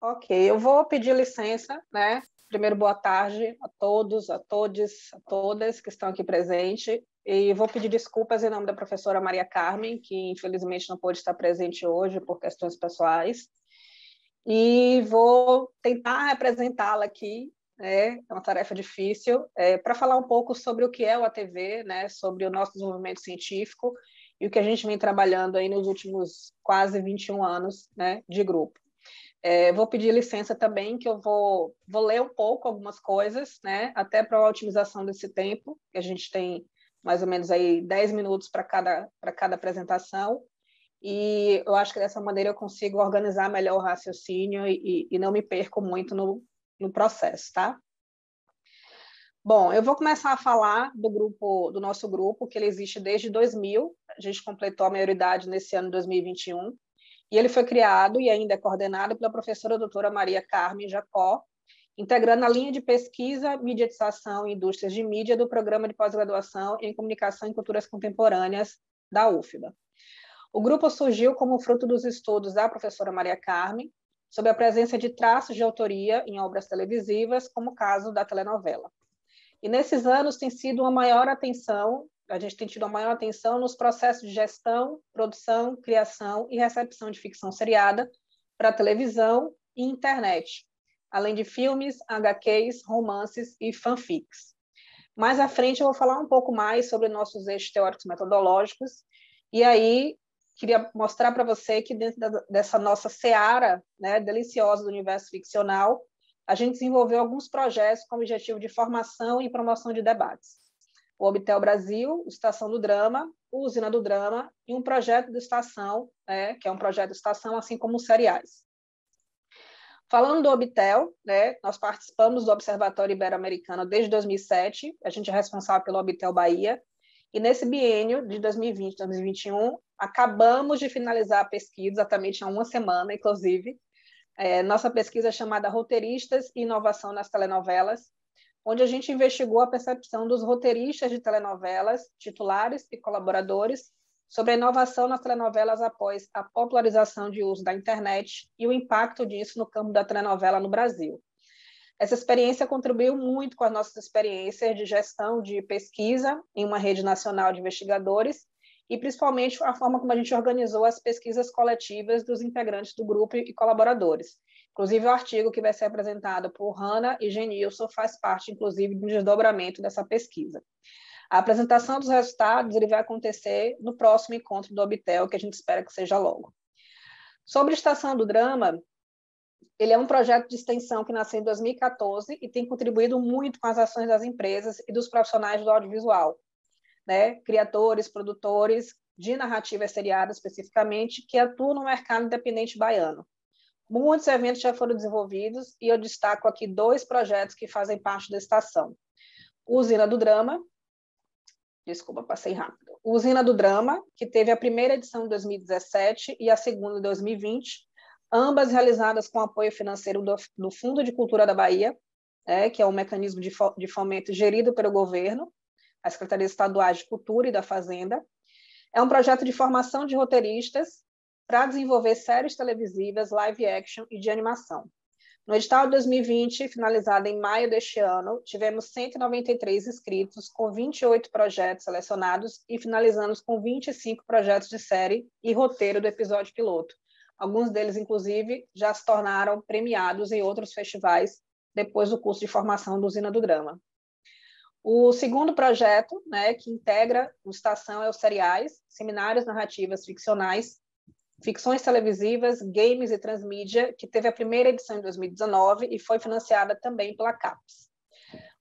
Ok, eu vou pedir licença, né? Primeiro, boa tarde a todos, a todes, a todas que estão aqui presentes. E vou pedir desculpas em nome da professora Maria Carmen, que infelizmente não pôde estar presente hoje por questões pessoais. E vou tentar representá-la aqui, né? É uma tarefa difícil, para falar um pouco sobre o que é o ATV, né? Sobre o nosso desenvolvimento científico e o que a gente vem trabalhando aí nos últimos quase 21 anos, né, de grupo. Vou pedir licença também, que eu vou ler um pouco algumas coisas, né? Até para a otimização desse tempo, que a gente tem mais ou menos aí 10 minutos para cada apresentação, e eu acho que dessa maneira eu consigo organizar melhor o raciocínio e não me perco muito no processo, tá? Bom, eu vou começar a falar do nosso grupo, que ele existe desde 2000, a gente completou a maioridade nesse ano de 2021, e ele foi criado e ainda é coordenado pela professora doutora Maria Carmen Jacó, integrando a linha de pesquisa, mediatização e indústrias de mídia do Programa de Pós-Graduação em Comunicação e Culturas Contemporâneas da UFBA. O grupo surgiu como fruto dos estudos da professora Maria Carmen, sob a presença de traços de autoria em obras televisivas, como o caso da telenovela. E nesses anos tem sido uma maior atenção, a gente tem tido uma maior atenção nos processos de gestão, produção, criação e recepção de ficção seriada para televisão e internet, além de filmes, HQs, romances e fanfics. Mais à frente eu vou falar um pouco mais sobre nossos eixos teóricos metodológicos, e aí queria mostrar para você que dentro dessa nossa seara, né, deliciosa do universo ficcional, a gente desenvolveu alguns projetos com o objetivo de formação e promoção de debates. O Obtel Brasil, o Estação do Drama, o Usina do Drama e um projeto do Estação, né, que é um projeto do Estação, assim como os seriais. Falando do Obtel, né, nós participamos do Observatório Ibero-Americano desde 2007, a gente é responsável pelo Obtel Bahia, e nesse biênio de 2020 2021, acabamos de finalizar a pesquisa, exatamente há uma semana, inclusive, nossa pesquisa é chamada Roteiristas e Inovação nas Telenovelas, onde a gente investigou a percepção dos roteiristas de telenovelas, titulares e colaboradores, sobre a inovação nas telenovelas após a popularização de uso da internet e o impacto disso no campo da telenovela no Brasil. Essa experiência contribuiu muito com as nossas experiências de gestão de pesquisa em uma rede nacional de investigadores e, principalmente, a forma como a gente organizou as pesquisas coletivas dos integrantes do grupo e colaboradores. Inclusive, o artigo que vai ser apresentado por Hanna e Genilson faz parte, inclusive, do desdobramento dessa pesquisa. A apresentação dos resultados ele vai acontecer no próximo encontro do Obtel, que a gente espera que seja logo. Sobre a Estação do Drama, ele é um projeto de extensão que nasceu em 2014 e tem contribuído muito com as ações das empresas e dos profissionais do audiovisual, né? Criadores, produtores de narrativas seriadas especificamente, que atuam no mercado independente baiano. Muitos eventos já foram desenvolvidos e eu destaco aqui 2 projetos que fazem parte da estação. O Usina do Drama, desculpa, passei rápido. O Usina do Drama, que teve a primeira edição em 2017 e a segunda em 2020, ambas realizadas com apoio financeiro do Fundo de Cultura da Bahia, que é um mecanismo de fomento gerido pelo governo, a Secretaria Estadual de Cultura e da Fazenda. É um projeto de formação de roteiristas para desenvolver séries televisivas, live action e de animação. No edital de 2020, finalizado em maio deste ano, tivemos 193 inscritos, com 28 projetos selecionados e finalizamos com 25 projetos de série e roteiro do episódio piloto. Alguns deles, inclusive, já se tornaram premiados em outros festivais depois do curso de formação do Usina do Drama. O segundo projeto, né, que integra o Estação é os seriais, seminários narrativas ficcionais, ficções televisivas, games e transmídia, que teve a primeira edição em 2019 e foi financiada também pela CAPES.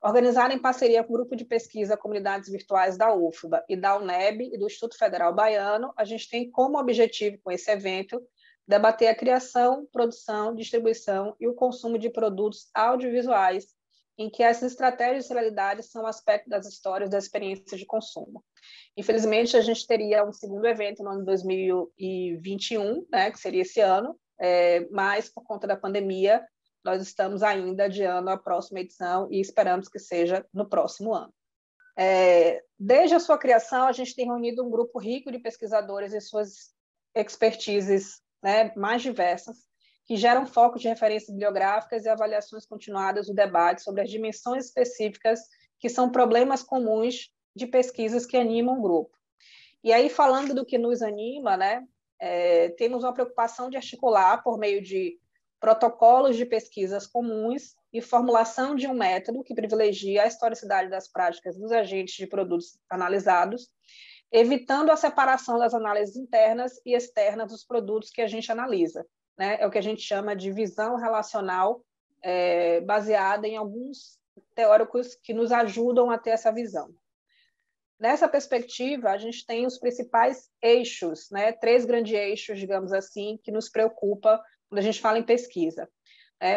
Organizada em parceria com o Grupo de Pesquisa Comunidades Virtuais da UFBA e da UNEB e do Instituto Federal Baiano, a gente tem como objetivo com esse evento debater a criação, produção, distribuição e o consumo de produtos audiovisuais, em que essas estratégias de realidade são aspectos das histórias das experiências de consumo. Infelizmente, a gente teria um segundo evento no ano de 2021, né, que seria esse ano, mas por conta da pandemia, nós estamos ainda adiando a próxima edição e esperamos que seja no próximo ano. Desde a sua criação, a gente tem reunido um grupo rico de pesquisadores e suas expertises, né, mais diversas, que geram foco de referências bibliográficas e avaliações continuadas do debate sobre as dimensões específicas que são problemas comuns de pesquisas que animam o grupo. E aí, falando do que nos anima, né, temos uma preocupação de articular, por meio de protocolos de pesquisas comuns e formulação de um método que privilegia a historicidade das práticas dos agentes de produtos analisados, evitando a separação das análises internas e externas dos produtos que a gente analisa. Né? É o que a gente chama de visão relacional, baseada em alguns teóricos que nos ajudam a ter essa visão. Nessa perspectiva, a gente tem os principais eixos, né? 3 grandes eixos, digamos assim, que nos preocupa quando a gente fala em pesquisa.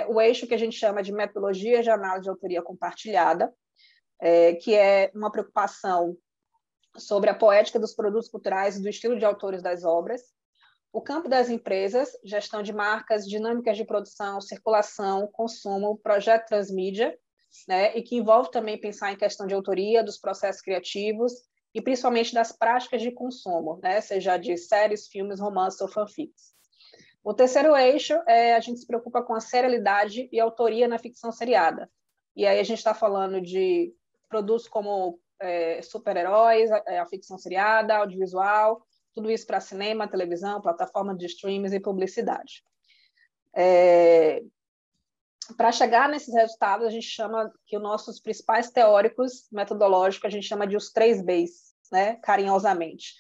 O eixo que a gente chama de metodologia de análise de autoria compartilhada, que é uma preocupação sobre a poética dos produtos culturais e do estilo de autores das obras. O campo das empresas, gestão de marcas, dinâmicas de produção, circulação, consumo, projeto transmídia, né, e que envolve também pensar em questão de autoria, dos processos criativos e principalmente das práticas de consumo, né, seja de séries, filmes, romances ou fanfics. O terceiro eixo a gente se preocupa com a serialidade e autoria na ficção seriada. E aí a gente está falando de produtos como super-heróis, a ficção seriada, audiovisual, tudo isso para cinema, televisão, plataforma de streams e publicidade. Para chegar nesses resultados, a gente chama que os nossos principais teóricos metodológicos, a gente chama de os 3 Bs, né, carinhosamente.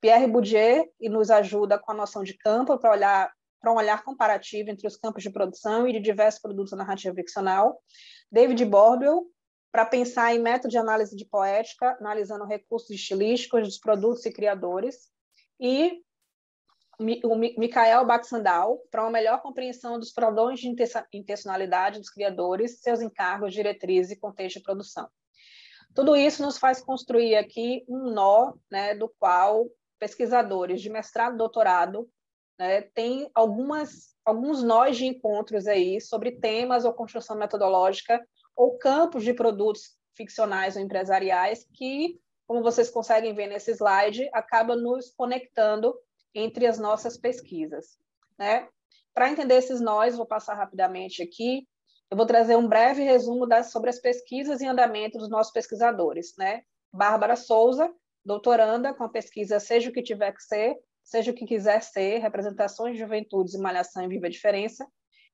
Pierre Bourdieu nos ajuda com a noção de campo para um olhar comparativo entre os campos de produção e de diversos produtos da narrativa ficcional. David Borbel, para pensar em método de análise de poética, analisando recursos estilísticos dos produtos e criadores. E o Michael Baxandal, para uma melhor compreensão dos padrões de intencionalidade dos criadores, seus encargos, diretrizes e contexto de produção. Tudo isso nos faz construir aqui um nó, né, do qual pesquisadores de mestrado e doutorado, né, têm alguns nós de encontros aí sobre temas ou construção metodológica ou campos de produtos ficcionais ou empresariais que, como vocês conseguem ver nesse slide, acaba nos conectando entre as nossas pesquisas. Né? Para entender esses nós, vou passar rapidamente aqui, eu vou trazer um breve resumo sobre as pesquisas em andamento dos nossos pesquisadores. Né? Bárbara Souza, doutoranda com a pesquisa Seja o que Tiver que Ser, Seja o que Quiser Ser, Representações de Juventudes e Malhação em Viva a Diferença,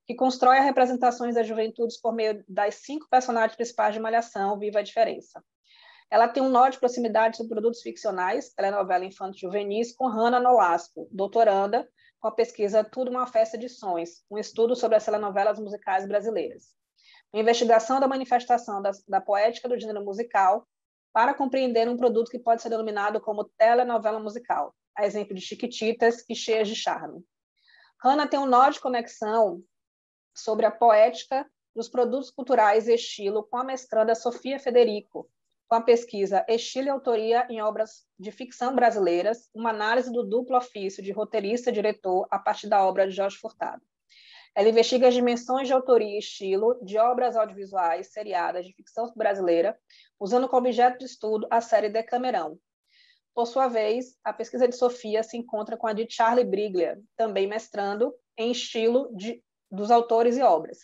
que constrói as representações das juventudes por meio das 5 personagens principais de Malhação, Viva a Diferença. Ela tem um nó de proximidade sobre produtos ficcionais, telenovela infanto-juvenis, com Hanna Nolasco, doutoranda, com a pesquisa Tudo uma Festa de Sons, um estudo sobre as telenovelas musicais brasileiras. Uma investigação da manifestação da poética do gênero musical para compreender um produto que pode ser denominado como telenovela musical, a exemplo de Chiquititas e Cheias de Charme. Hanna tem um nó de conexão sobre a poética dos produtos culturais e estilo com a mestranda Sofia Federico, com a pesquisa Estilo e Autoria em Obras de Ficção Brasileiras, uma análise do duplo ofício de roteirista e diretor a partir da obra de Jorge Furtado. Ela investiga as dimensões de autoria e estilo de obras audiovisuais seriadas de ficção brasileira, usando como objeto de estudo a série Decamerão. Por sua vez, a pesquisa de Sofia se encontra com a de Charlie Briglia, também mestrando em estilo dos autores e obras,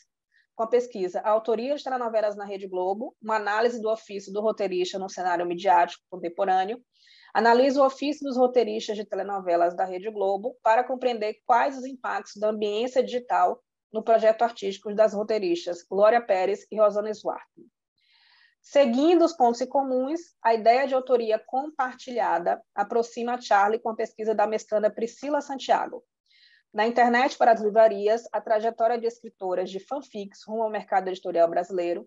com a pesquisa A Autoria de Telenovelas na Rede Globo, uma análise do ofício do roteirista no cenário midiático contemporâneo, analisa o ofício dos roteiristas de telenovelas da Rede Globo para compreender quais os impactos da ambiência digital no projeto artístico das roteiristas Glória Pérez e Rosana Swartman. Seguindo os pontos em comuns, a ideia de autoria compartilhada aproxima a Charlie com a pesquisa da mestranda Priscila Santiago. Na internet para as livrarias, a trajetória de escritoras de fanfics rumo ao mercado editorial brasileiro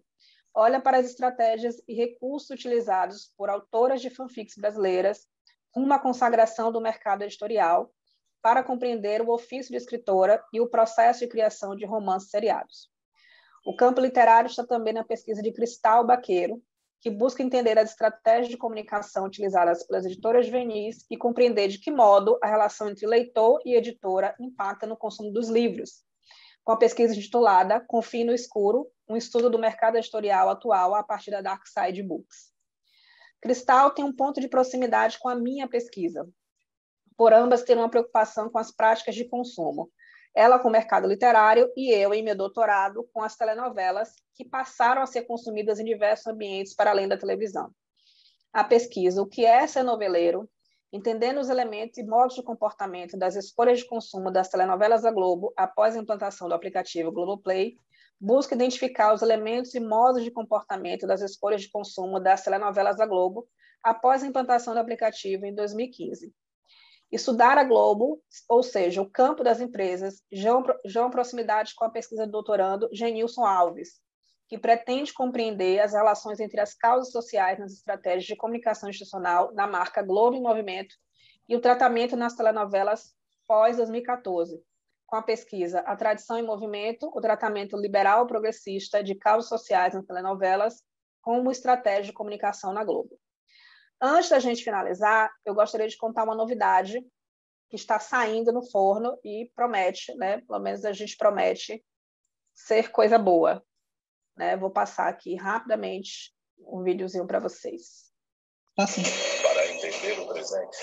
olha para as estratégias e recursos utilizados por autoras de fanfics brasileiras rumo à consagração do mercado editorial para compreender o ofício de escritora e o processo de criação de romances seriados. O campo literário está também na pesquisa de Cristal Baqueiro, que busca entender as estratégias de comunicação utilizadas pelas editoras juvenis e compreender de que modo a relação entre leitor e editora impacta no consumo dos livros, com a pesquisa intitulada Confie no Escuro, um estudo do mercado editorial atual a partir da Dark Side Books. Cristal tem um ponto de proximidade com a minha pesquisa, por ambas terem uma preocupação com as práticas de consumo. ela com o mercado literário e eu em meu doutorado com as telenovelas que passaram a ser consumidas em diversos ambientes para além da televisão. A pesquisa O que é ser noveleiro, entendendo os elementos e modos de comportamento das escolhas de consumo das telenovelas da Globo após a implantação do aplicativo Globoplay, busca identificar os elementos e modos de comportamento das escolhas de consumo das telenovelas da Globo após a implantação do aplicativo em 2015. Estudar a Globo, ou seja, o campo das empresas, já em proximidade com a pesquisa do doutorando Genilson Alves, que pretende compreender as relações entre as causas sociais nas estratégias de comunicação institucional da marca Globo em Movimento e o tratamento nas telenovelas pós-2014, com a pesquisa A Tradição em Movimento, o tratamento liberal progressista de causas sociais nas telenovelas como estratégia de comunicação na Globo. Antes da gente finalizar, eu gostaria de contar uma novidade que está saindo no forno e promete, né? Pelo menos a gente promete ser coisa boa. Né? Vou passar aqui rapidamente um videozinho para vocês. Assim. Para entender o presente,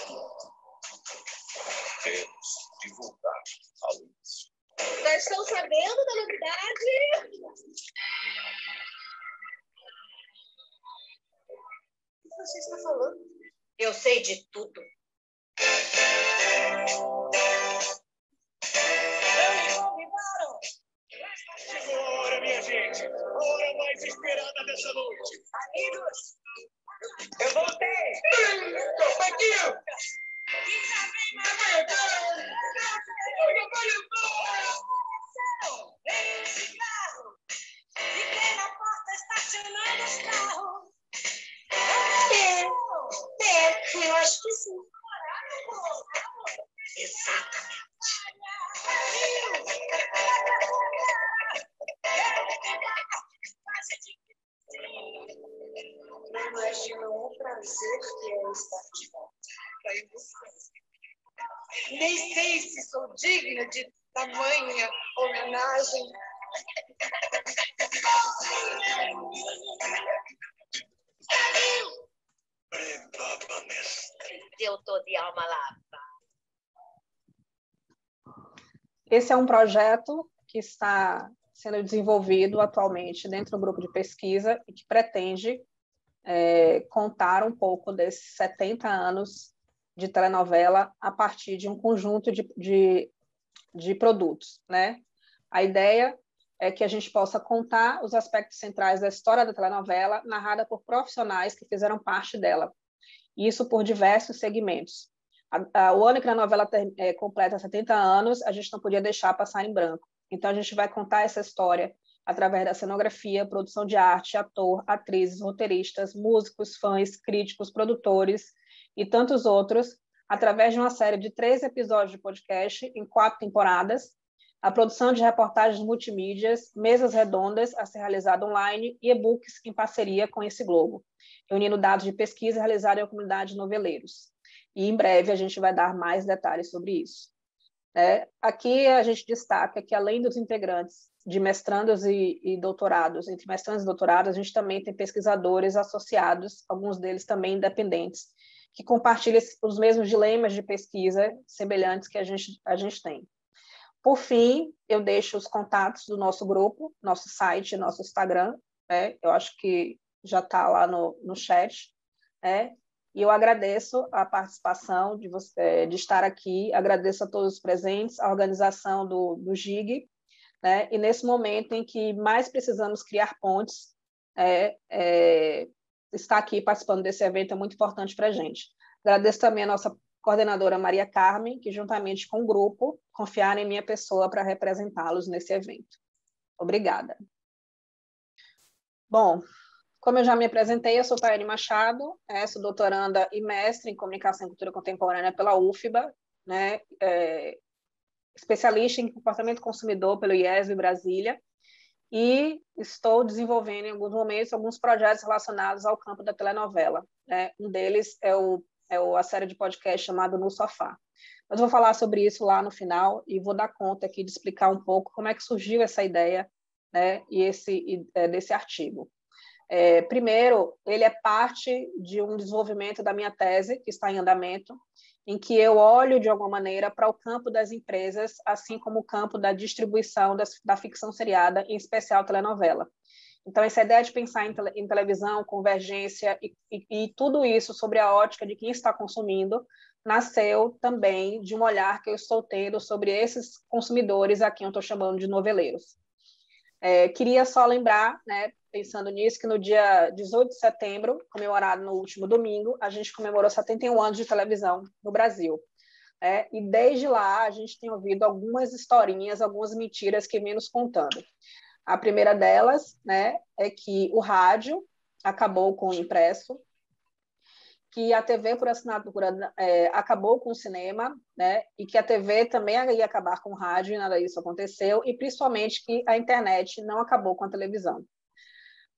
temos de voltar ao início. Já estão sabendo da novidade? O que você está falando? Eu sei de tudo. Chegou a hora, minha gente. A hora mais esperada dessa noite. Amigos, eu voltei. Paquinho! Vem um cigarro. Fiquei na porta estacionando os carros. Eu acho que sim. Exatamente. Não imaginam o prazer que é estar de volta. Nem sei se sou digna de tamanha homenagem. Prepara, mestre. Eu tô de alma lava. Esse é um projeto que está sendo desenvolvido atualmente dentro do grupo de pesquisa e que pretende contar um pouco desses 70 anos de telenovela a partir de um conjunto de produtos, né? A ideia é que a gente possa contar os aspectos centrais da história da telenovela narrada por profissionais que fizeram parte dela, isso por diversos segmentos. O ano que a novela completa 70 anos, a gente não podia deixar passar em branco. Então, a gente vai contar essa história através da cenografia, produção de arte, ator, atrizes, roteiristas, músicos, fãs, críticos, produtores e tantos outros, através de uma série de 3 episódios de podcast em 4 temporadas, a produção de reportagens multimídias, mesas redondas a ser realizada online e e-books em parceria com esse Globo, reunindo dados de pesquisa realizada em comunidade de noveleiros. E em breve a gente vai dar mais detalhes sobre isso. Aqui a gente destaca que, além dos integrantes de mestrandos e doutorados, entre mestrandos e doutorados, a gente também tem pesquisadores associados, alguns deles também independentes, que compartilham os mesmos dilemas de pesquisa semelhantes que a gente tem. Por fim, eu deixo os contatos do nosso grupo, nosso site, nosso Instagram, eu acho que já está lá no chat, e eu agradeço a participação de estar aqui, agradeço a todos os presentes, a organização do GIG, e nesse momento em que mais precisamos criar pontes, estar aqui participando desse evento é muito importante para a gente. Agradeço também a nossa coordenadora Maria Carmen, que juntamente com o grupo confiaram em minha pessoa para representá-los nesse evento. Obrigada. Bom, como eu já me apresentei, eu sou Tayane Machado, sou doutoranda e mestre em Comunicação e Cultura Contemporânea pela UFBA, especialista em comportamento consumidor pelo IESB Brasília, e estou desenvolvendo em alguns momentos alguns projetos relacionados ao campo da telenovela. Um deles é a série de podcast chamado No Sofá. Mas vou falar sobre isso lá no final e vou dar conta aqui de explicar um pouco como é que surgiu essa ideia, desse artigo. Primeiro, ele é parte de um desenvolvimento da minha tese, que está em andamento, em que eu olho, de alguma maneira, para o campo das empresas, assim como o campo da distribuição da ficção seriada, em especial telenovela. Então, essa ideia de pensar em televisão, convergência e tudo isso sobre a ótica de quem está consumindo, nasceu também de um olhar que eu estou tendo sobre esses consumidores a quem eu estou chamando de noveleiros. Queria só lembrar, né, pensando nisso, que no dia 18 de setembro, comemorado no último domingo, a gente comemorou 71 anos de televisão no Brasil. E desde lá a gente tem ouvido algumas historinhas, algumas mentiras que vem nos contando. A primeira delas, né, é que o rádio acabou com o impresso, que a TV por assinatura acabou com o cinema, né, e que a TV também ia acabar com o rádio, e nada disso aconteceu, e principalmente que a internet não acabou com a televisão.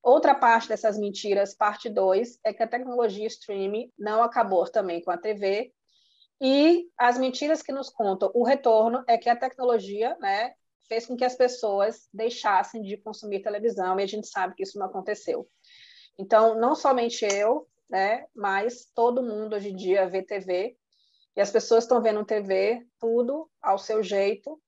Outra parte dessas mentiras, parte 2, é que a tecnologia streaming não acabou também com a TV, e as mentiras que nos contam o retorno é que a tecnologia, né, fez com que as pessoas deixassem de consumir televisão, e a gente sabe que isso não aconteceu. Então, não somente eu, né, mas todo mundo hoje em dia vê TV, e as pessoas estão vendo TV tudo ao seu jeito,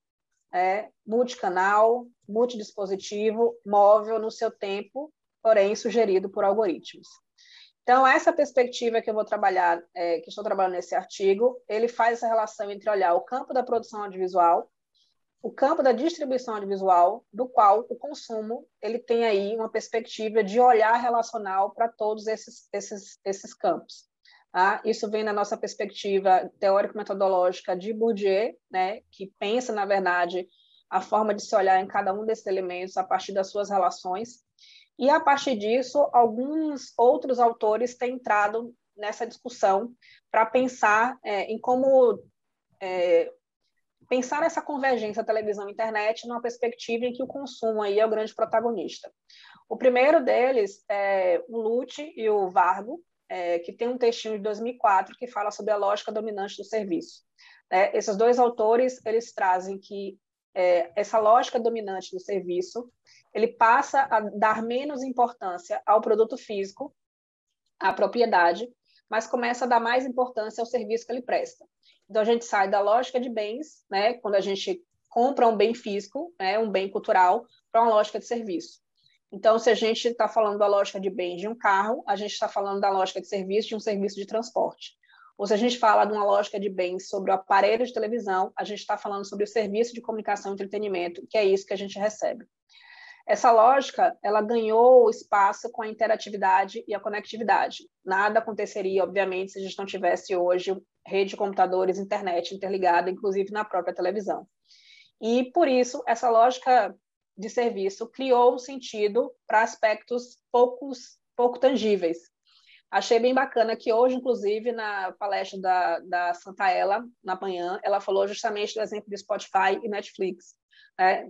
multicanal, multidispositivo, móvel no seu tempo, porém sugerido por algoritmos. Então, essa perspectiva que eu vou trabalhar, que estou trabalhando nesse artigo, ele faz essa relação entre olhar o campo da produção audiovisual, o campo da distribuição audiovisual, do qual o consumo ele tem aí uma perspectiva de olhar relacional para todos esses campos. Tá? Isso vem da nossa perspectiva teórico-metodológica de Bourdieu, né, que pensa, na verdade, a forma de se olhar em cada um desses elementos a partir das suas relações. E, a partir disso, alguns outros autores têm entrado nessa discussão para pensar em como pensar essa convergência televisão e internet numa perspectiva em que o consumo aí é o grande protagonista. O primeiro deles é o Lute e o Vargo, que tem um textinho de 2004 que fala sobre a lógica dominante do serviço. Esses dois autores, eles trazem que essa lógica dominante do serviço, ele passa a dar menos importância ao produto físico, à propriedade, mas começa a dar mais importância ao serviço que ele presta. Então, a gente sai da lógica de bens, né, quando a gente compra um bem físico, né, um bem cultural, para uma lógica de serviço. Então, se a gente está falando da lógica de bens de um carro, a gente está falando da lógica de serviço de um serviço de transporte. Ou se a gente fala de uma lógica de bens sobre o aparelho de televisão, a gente está falando sobre o serviço de comunicação e entretenimento, que é isso que a gente recebe. Essa lógica, ela ganhou espaço com a interatividade e a conectividade. Nada aconteceria, obviamente, se a gente não tivesse hoje rede de computadores, internet interligada, inclusive na própria televisão. E, por isso, essa lógica de serviço criou um sentido para aspectos pouco tangíveis. Achei bem bacana que hoje, inclusive, na palestra da Santaella, na manhã, ela falou justamente do exemplo do Spotify e Netflix.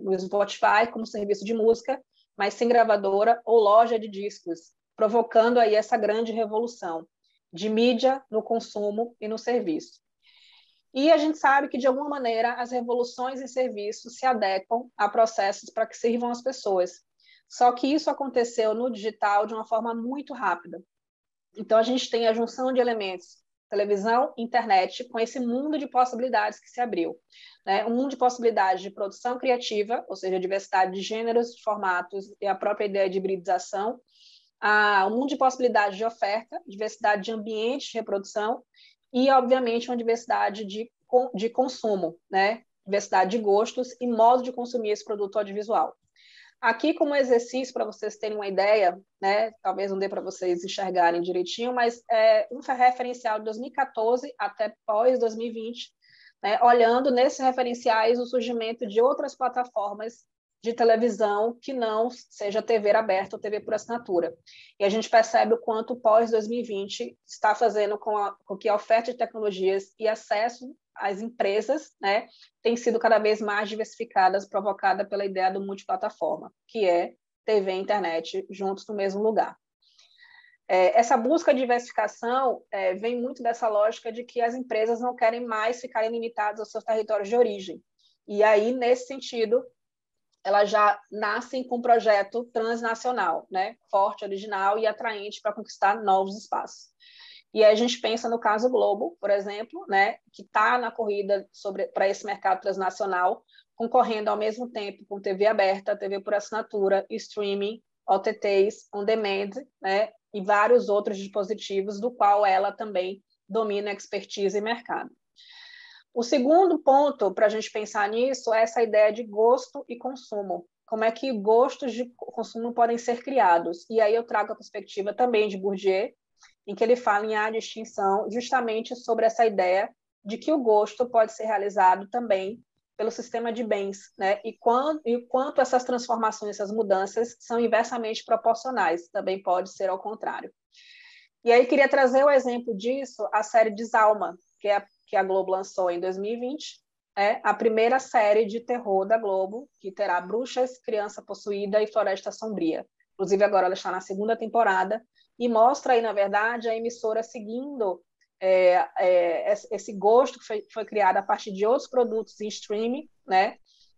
No Spotify como serviço de música, mas sem gravadora ou loja de discos, provocando aí essa grande revolução de mídia no consumo e no serviço. E a gente sabe que, de alguma maneira, as revoluções em serviços se adequam a processos para que sirvam as pessoas. Só que isso aconteceu no digital de uma forma muito rápida. Então, a gente tem a junção de elementos, televisão, internet, com esse mundo de possibilidades que se abriu. Um mundo de possibilidades de produção criativa, ou seja, diversidade de gêneros, de formatos e a própria ideia de hibridização, um mundo de possibilidades de oferta, diversidade de ambientes de reprodução e, obviamente, uma diversidade de consumo, diversidade de gostos e modo de consumir esse produto audiovisual. Aqui, como exercício, para vocês terem uma ideia, talvez não dê para vocês enxergarem direitinho, mas é um referencial de 2014 até pós-2020, olhando nesses referenciais o surgimento de outras plataformas de televisão que não seja TV aberta ou TV por assinatura. E a gente percebe o quanto o pós-2020 está fazendo com que a oferta de tecnologias e acesso às empresas tem sido cada vez mais diversificadas, provocada pela ideia do multiplataforma, que é TV e internet juntos no mesmo lugar. Essa busca de diversificação vem muito dessa lógica de que as empresas não querem mais ficarem limitadas aos seus territórios de origem. E aí, nesse sentido, elas já nascem com um projeto transnacional, forte, original e atraente para conquistar novos espaços. E aí a gente pensa no caso Globo, por exemplo, né, que está na corrida para esse mercado transnacional, concorrendo ao mesmo tempo com TV aberta, TV por assinatura, streaming, OTTs, on demand, né, e vários outros dispositivos, do qual ela também domina expertise e mercado. O segundo ponto para a gente pensar nisso é essa ideia de gosto e consumo. Como é que gostos de consumo podem ser criados? E aí eu trago a perspectiva também de Bourdieu, em que ele fala em A Distinção, justamente sobre essa ideia de que o gosto pode ser realizado também pelo sistema de bens, né? E quanto essas transformações, essas mudanças são inversamente proporcionais, também pode ser ao contrário. E aí queria trazer o exemplo disso, a série Desalma, que a Globo lançou em 2020, é a primeira série de terror da Globo, que terá bruxas, criança possuída e floresta sombria. Inclusive, agora ela está na segunda temporada, e mostra aí, na verdade, a emissora seguindo esse gosto que foi criado a partir de outros produtos em streaming, né,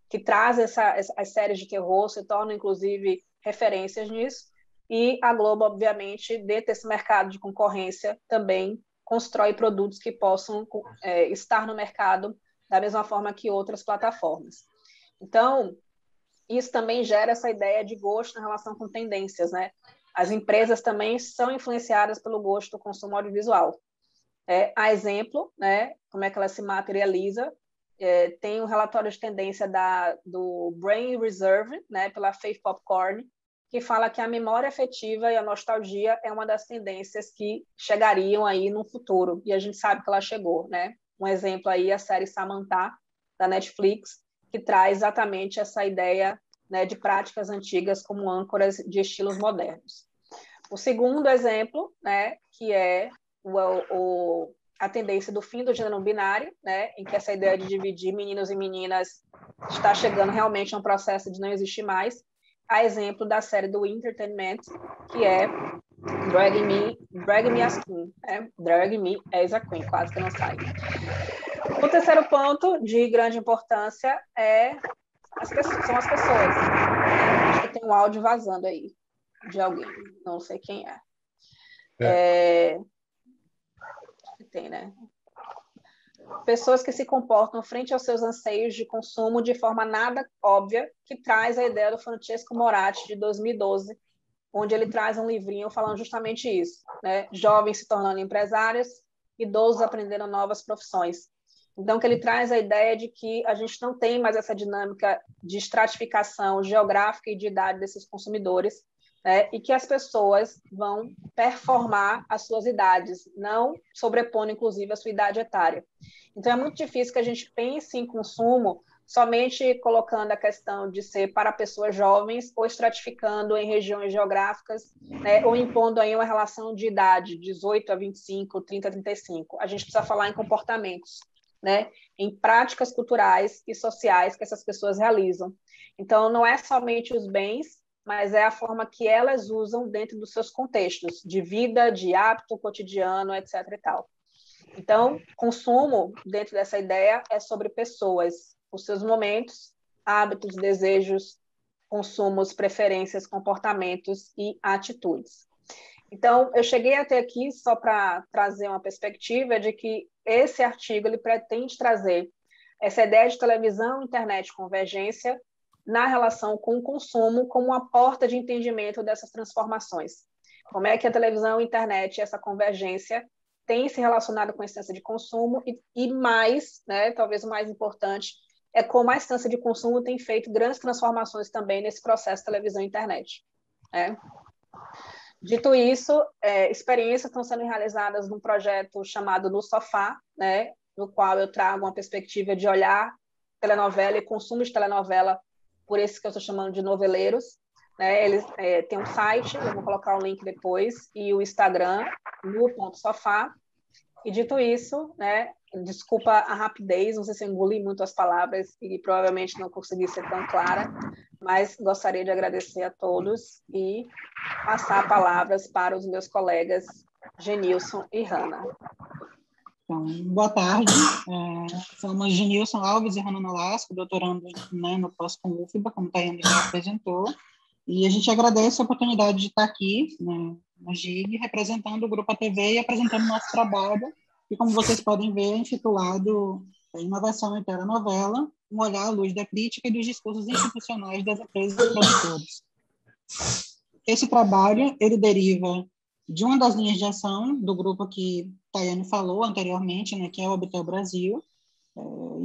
que traz as séries de terror, se tornam, inclusive, referências nisso, e a Globo, obviamente, dentro desse mercado de concorrência, também constrói produtos que possam estar no mercado da mesma forma que outras plataformas. Então, isso também gera essa ideia de gosto em relação com tendências, né? As empresas também são influenciadas pelo gosto do consumo audiovisual. A exemplo, né, como é que ela se materializa, tem um relatório de tendência do Brain Reserve, né, pela Faith Popcorn, que fala que a memória afetiva e a nostalgia é uma das tendências que chegariam aí no futuro, e a gente sabe que ela chegou, né? Um exemplo aí é a série Samantha, da Netflix, que traz exatamente essa ideia, né, de práticas antigas como âncoras de estilos modernos. O segundo exemplo, né, que é a tendência do fim do gênero binário, né, em que essa ideia de dividir meninos e meninas está chegando realmente a um processo de não existir mais, a exemplo da série do Entertainment, que é Drag Me as Queen, Drag Me as a Queen, quase que não sai. O terceiro ponto de grande importância são as pessoas. Acho que tem um áudio vazando aí de alguém, não sei quem é. Tem, né? Pessoas que se comportam frente aos seus anseios de consumo de forma nada óbvia, que traz a ideia do Francesco Moratti, de 2012, onde ele traz um livrinho falando justamente isso, né? Jovens se tornando empresários, idosos aprendendo novas profissões. Então, que ele traz a ideia de que a gente não tem mais essa dinâmica de estratificação geográfica e de idade desses consumidores, né? E que as pessoas vão performar as suas idades, não sobrepondo, inclusive, a sua idade etária. Então, é muito difícil que a gente pense em consumo somente colocando a questão de ser para pessoas jovens ou estratificando em regiões geográficas, né, ou impondo aí uma relação de idade, 18 a 25, 30 a 35. A gente precisa falar em comportamentos, né, em práticas culturais e sociais que essas pessoas realizam. Então, não é somente os bens, mas é a forma que elas usam dentro dos seus contextos de vida, de hábito cotidiano, etc. e tal. Então, consumo, dentro dessa ideia, é sobre pessoas, os seus momentos, hábitos, desejos, consumos, preferências, comportamentos e atitudes. Então, eu cheguei até aqui só para trazer uma perspectiva de que esse artigo ele pretende trazer essa ideia de televisão, internet, convergência na relação com o consumo como uma porta de entendimento dessas transformações. Como é que a televisão, internet, essa convergência tem se relacionado com a instância de consumo e mais, né, talvez o mais importante, é como a instância de consumo tem feito grandes transformações também nesse processo de televisão e internet. Né? Dito isso, experiências estão sendo realizadas num projeto chamado No Sofá, né, no qual eu trago uma perspectiva de olhar telenovela e consumo de telenovela por esses que eu estou chamando de noveleiros. Né? Eles têm um site, eu vou colocar o link depois, e o Instagram, no.sofá. E dito isso, né, desculpa a rapidez, não sei se eu engoli muito as palavras e provavelmente não consegui ser tão clara, mas gostaria de agradecer a todos e passar palavras para os meus colegas Genilson e Hanna. Então, boa tarde, somos Genilson Alves e Hanna Nolasco, doutorando, né, no pós-com UFBA, como a Tayane já apresentou, e a gente agradece a oportunidade de estar aqui, né, na GIG, representando o Grupo ATV e apresentando nosso trabalho, que, como vocês podem ver, é intitulado Inovação em Telenovela, um olhar à luz da crítica e dos discursos institucionais das empresas produtoras. Esse trabalho, ele deriva de uma das linhas de ação do grupo que Tayane falou anteriormente, né, que é o Obtel Brasil,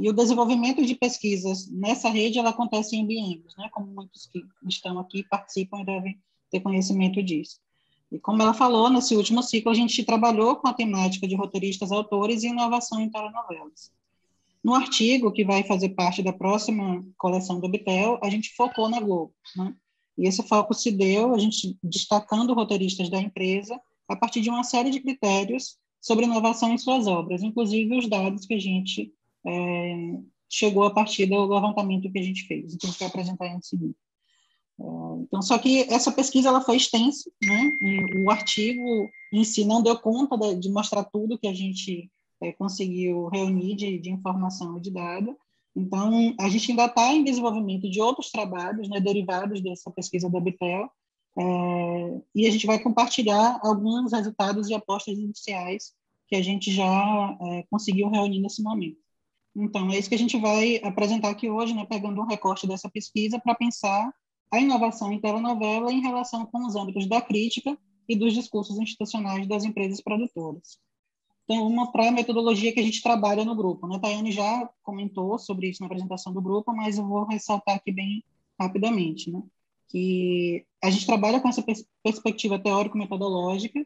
e o desenvolvimento de pesquisas nessa rede, ela acontece em biênios, né, como muitos que estão aqui participam e devem ter conhecimento disso. E como ela falou, nesse último ciclo, a gente trabalhou com a temática de roteiristas, autores e inovação em telenovelas. No artigo, que vai fazer parte da próxima coleção do Obtel, a gente focou na Globo, né? E esse foco se deu, a gente destacando roteiristas da empresa, a partir de uma série de critérios sobre inovação em suas obras, inclusive os dados que a gente chegou a partir do levantamento que a gente fez, que a gente vai apresentar em seguida. Então, só que essa pesquisa ela foi extensa, né? E o artigo em si não deu conta de mostrar tudo que a gente conseguiu reunir de informação e de dado. Então, a gente ainda está em desenvolvimento de outros trabalhos, né, derivados dessa pesquisa da Obtel, e a gente vai compartilhar alguns resultados e apostas iniciais que a gente já conseguiu reunir nesse momento. Então, é isso que a gente vai apresentar aqui hoje, né, pegando um recorte dessa pesquisa para pensar a inovação em telenovela em relação com os âmbitos da crítica e dos discursos institucionais das empresas produtoras. Tem uma para a metodologia que a gente trabalha no grupo, né? A Tayane já comentou sobre isso na apresentação do grupo, mas eu vou ressaltar aqui bem rapidamente, né? Que a gente trabalha com essa perspectiva teórico-metodológica,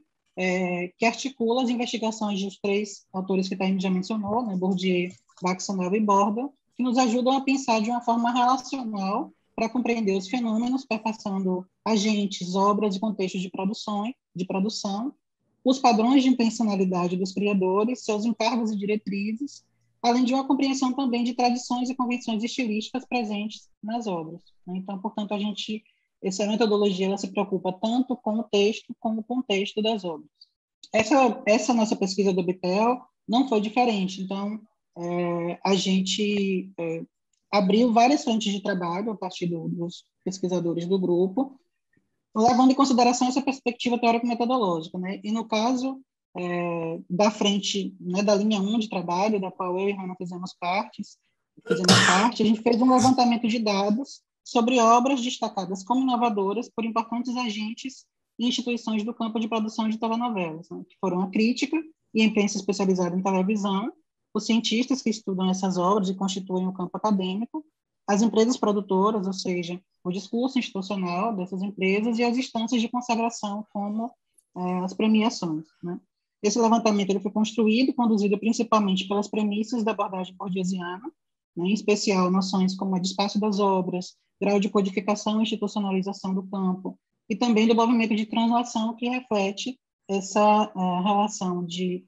que articula as investigações dos três autores que a Tayane já mencionou, né? Bourdieu, Baxanova e Borda, que nos ajudam a pensar de uma forma relacional para compreender os fenômenos, perpassando agentes, obras e contextos de produção, os padrões de intencionalidade dos criadores, seus encargos e diretrizes, além de uma compreensão também de tradições e convenções estilísticas presentes nas obras. Então, portanto, essa metodologia ela se preocupa tanto com o texto como com o contexto das obras. Essa nossa pesquisa do Obtel não foi diferente. Então, a gente abriu várias frentes de trabalho a partir dos pesquisadores do grupo, levando em consideração essa perspectiva teórico-metodológica, né? E no caso da frente, né, da linha 1 de trabalho, da qual eu e Hannah fizemos parte, a gente fez um levantamento de dados sobre obras destacadas como inovadoras por importantes agentes e instituições do campo de produção de telenovelas, né, que foram a crítica e a imprensa especializada em televisão, os cientistas que estudam essas obras e constituem o campo acadêmico, as empresas produtoras, ou seja, o discurso institucional dessas empresas e as instâncias de consagração, como as premiações, né? Esse levantamento ele foi construído e conduzido principalmente pelas premissas da abordagem bourdieusiana, né? Em especial noções como a de espaço das obras, grau de codificação e institucionalização do campo, e também do movimento de translação que reflete essa relação de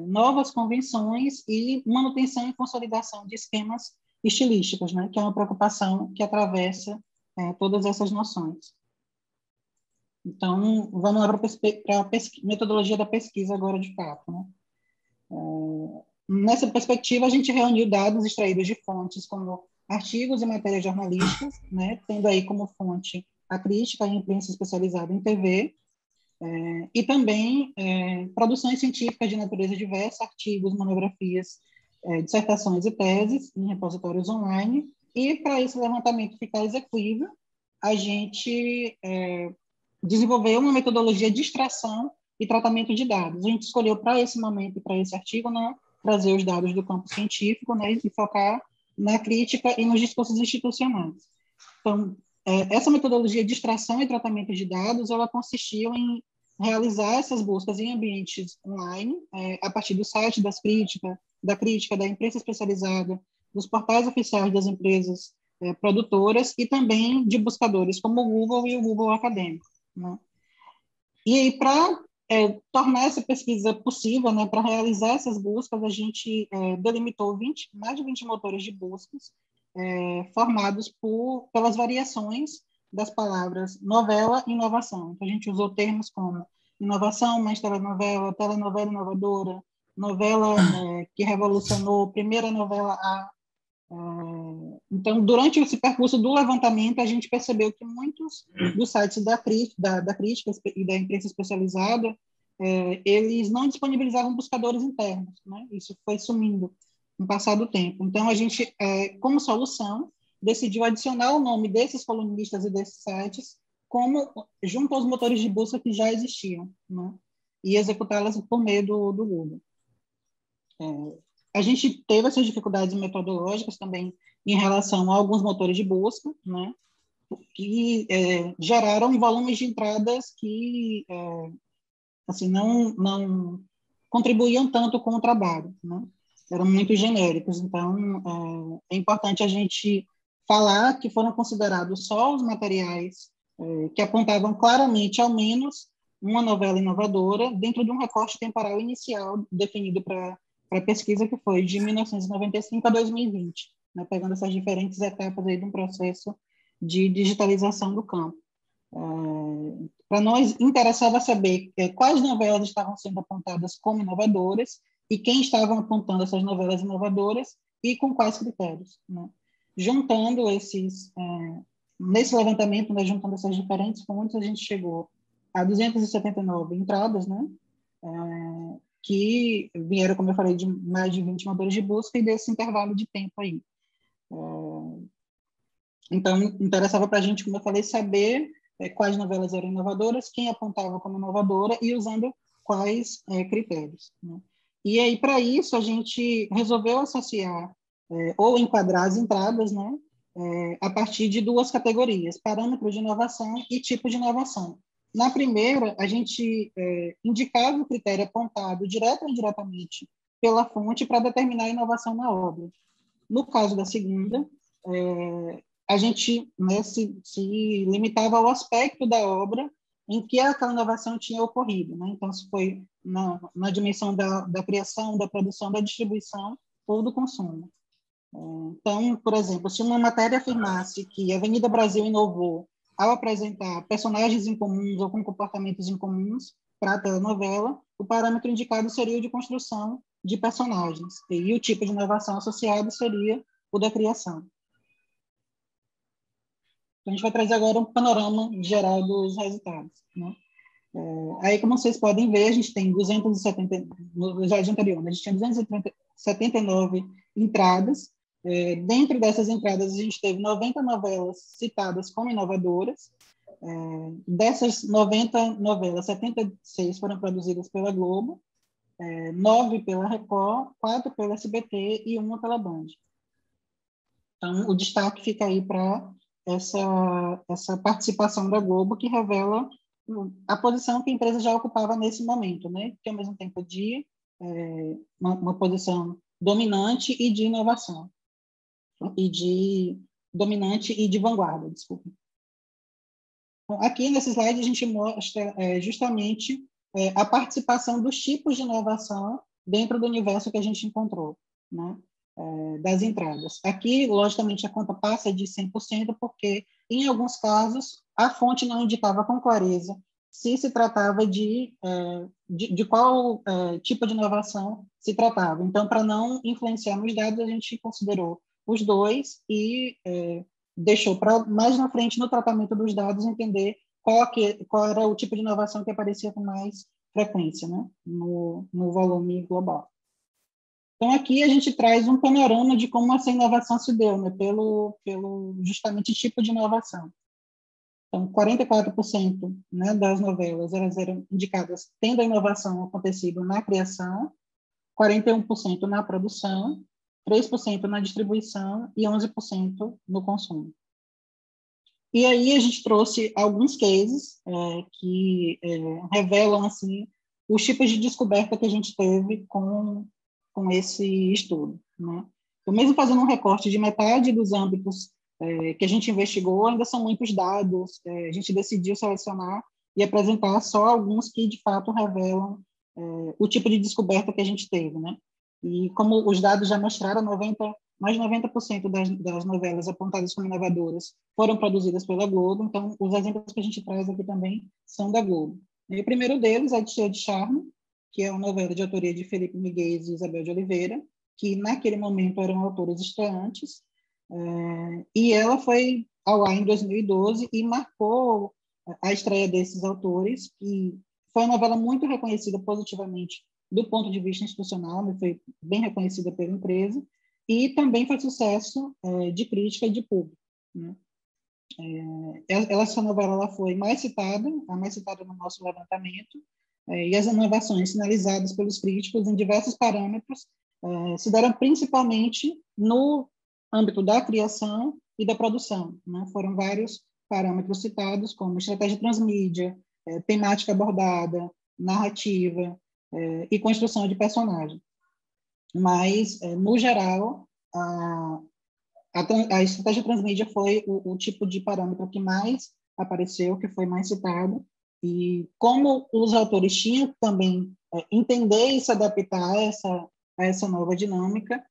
novas convenções e manutenção e consolidação de esquemas estilísticos, né, que é uma preocupação que atravessa todas essas noções. Então, vamos lá para a metodologia da pesquisa agora, de fato, né? Nessa perspectiva, a gente reuniu dados extraídos de fontes como artigos e matérias jornalísticas, né, tendo aí como fonte a crítica e a imprensa especializada em TV, e também produções científicas de natureza diversa, artigos, monografias, dissertações e teses em repositórios online, e para esse levantamento ficar execuível, a gente desenvolveu uma metodologia de extração e tratamento de dados. A gente escolheu para esse momento e para esse artigo, né, trazer os dados do campo científico, né, e focar na crítica e nos discursos institucionais. Então, essa metodologia de extração e tratamento de dados, ela consistiu em realizar essas buscas em ambientes online, a partir do site da crítica, da imprensa especializada, dos portais oficiais das empresas produtoras e também de buscadores como o Google e o Google Acadêmico, né? E aí, para tornar essa pesquisa possível, né, para realizar essas buscas, a gente delimitou mais de 20 motores de buscas formados pelas variações das palavras novela e inovação. Então, a gente usou termos como inovação mais telenovela, telenovela inovadora, novela que revolucionou, primeira novela A, Então, durante esse percurso do levantamento, a gente percebeu que muitos dos sites da crítica e da imprensa especializada, eles não disponibilizavam buscadores internos, né? Isso foi sumindo no passar do tempo. Então, a gente, como solução, decidiu adicionar o nome desses colunistas e desses sites junto aos motores de busca que já existiam, né? E executá-las por meio do Google. A gente teve essas dificuldades metodológicas também em relação a alguns motores de busca, né, que geraram volumes de entradas que assim, não contribuíam tanto com o trabalho, né? Eram muito genéricos. Então, é importante a gente falar que foram considerados só os materiais que apontavam claramente, ao menos, uma novela inovadora dentro de um recorte temporal inicial definido para a pesquisa, que foi de 1995 a 2020, né, pegando essas diferentes etapas aí de um processo de digitalização do campo. Para nós, interessava saber quais novelas estavam sendo apontadas como inovadoras e quem estavam apontando essas novelas inovadoras e com quais critérios, né? Juntando nesse levantamento, né, juntando essas diferentes fontes, a gente chegou a 279 entradas, né, que vieram, como eu falei, de mais de 20 motores de busca e desse intervalo de tempo aí. Então, interessava para a gente, como eu falei, saber quais novelas eram inovadoras, quem apontava como inovadora e usando quais critérios, né? E aí, para isso, a gente resolveu associar ou enquadrar as entradas, né, a partir de duas categorias: parâmetros de inovação e tipo de inovação. Na primeira, a gente indicava o critério apontado direta ou indiretamente pela fonte para determinar a inovação na obra. No caso da segunda, a gente, né, se limitava ao aspecto da obra em que aquela inovação tinha ocorrido, né? Então, se foi na dimensão da criação, da produção, da distribuição ou do consumo. Então, por exemplo, se uma matéria afirmasse que a Avenida Brasil inovou ao apresentar personagens incomuns ou com comportamentos incomuns para a telenovela, o parâmetro indicado seria o de construção de personagens, e o tipo de inovação associado seria o da criação. Então, a gente vai trazer agora um panorama geral dos resultados, né? Aí, como vocês podem ver, a gente tem 270, no slide anterior, a gente tinha 279 entradas. Dentro dessas entradas, a gente teve 90 novelas citadas como inovadoras. Dessas 90 novelas, 76 foram produzidas pela Globo, 9 pela Record, 4 pela SBT e 1 pela Band. Então, o destaque fica aí para essa participação da Globo, que revela a posição que a empresa já ocupava nesse momento, né? Que, ao mesmo tempo, de uma posição dominante e de inovação, dominante e de vanguarda, desculpa. Então, aqui nesse slide a gente mostra justamente a participação dos tipos de inovação dentro do universo que a gente encontrou, né? Das entradas. Aqui, logicamente, a conta passa de 100%, porque, em alguns casos, a fonte não indicava com clareza se tratava de qual tipo de inovação se tratava. Então, para não influenciar nos dados, a gente considerou os dois e deixou para mais na frente, no tratamento dos dados, entender qual era o tipo de inovação que aparecia com mais frequência, né, no volume global. Então, aqui a gente traz um panorama de como essa inovação se deu, né, pelo justamente tipo de inovação. Então, 44%, né, das novelas elas eram indicadas tendo a inovação acontecido na criação, 41% na produção, 3% na distribuição e 11% no consumo. E aí a gente trouxe alguns cases que revelam assim os tipos de descoberta que a gente teve com esse estudo, né? Então, mesmo fazendo um recorte de metade dos âmbitos que a gente investigou, ainda são muitos dados. A gente decidiu selecionar e apresentar só alguns que, de fato, revelam o tipo de descoberta que a gente teve, né? E como os dados já mostraram, mais de 90% das novelas apontadas como inovadoras foram produzidas pela Globo. Então, os exemplos que a gente traz aqui também são da Globo. E o primeiro deles é Cheia de Charme, que é uma novela de autoria de Felipe Miguel e Isabel de Oliveira, que naquele momento eram autores estreantes, E ela foi ao ar em 2012 e marcou a estreia desses autores, e foi uma novela muito reconhecida positivamente do ponto de vista institucional, né? Foi bem reconhecida pela empresa, e também foi sucesso de crítica e de público, né? Essa novela ela foi a mais citada no nosso levantamento, e as inovações sinalizadas pelos críticos em diversos parâmetros se deram principalmente no âmbito da criação e da produção, né? Foram vários parâmetros citados, como estratégia transmídia, temática abordada, narrativa e construção de personagem. Mas, no geral, a estratégia transmídia foi o tipo de parâmetro que mais apareceu, que foi mais citado, e como os autores tinham também entender e se adaptar a essa nova dinâmica,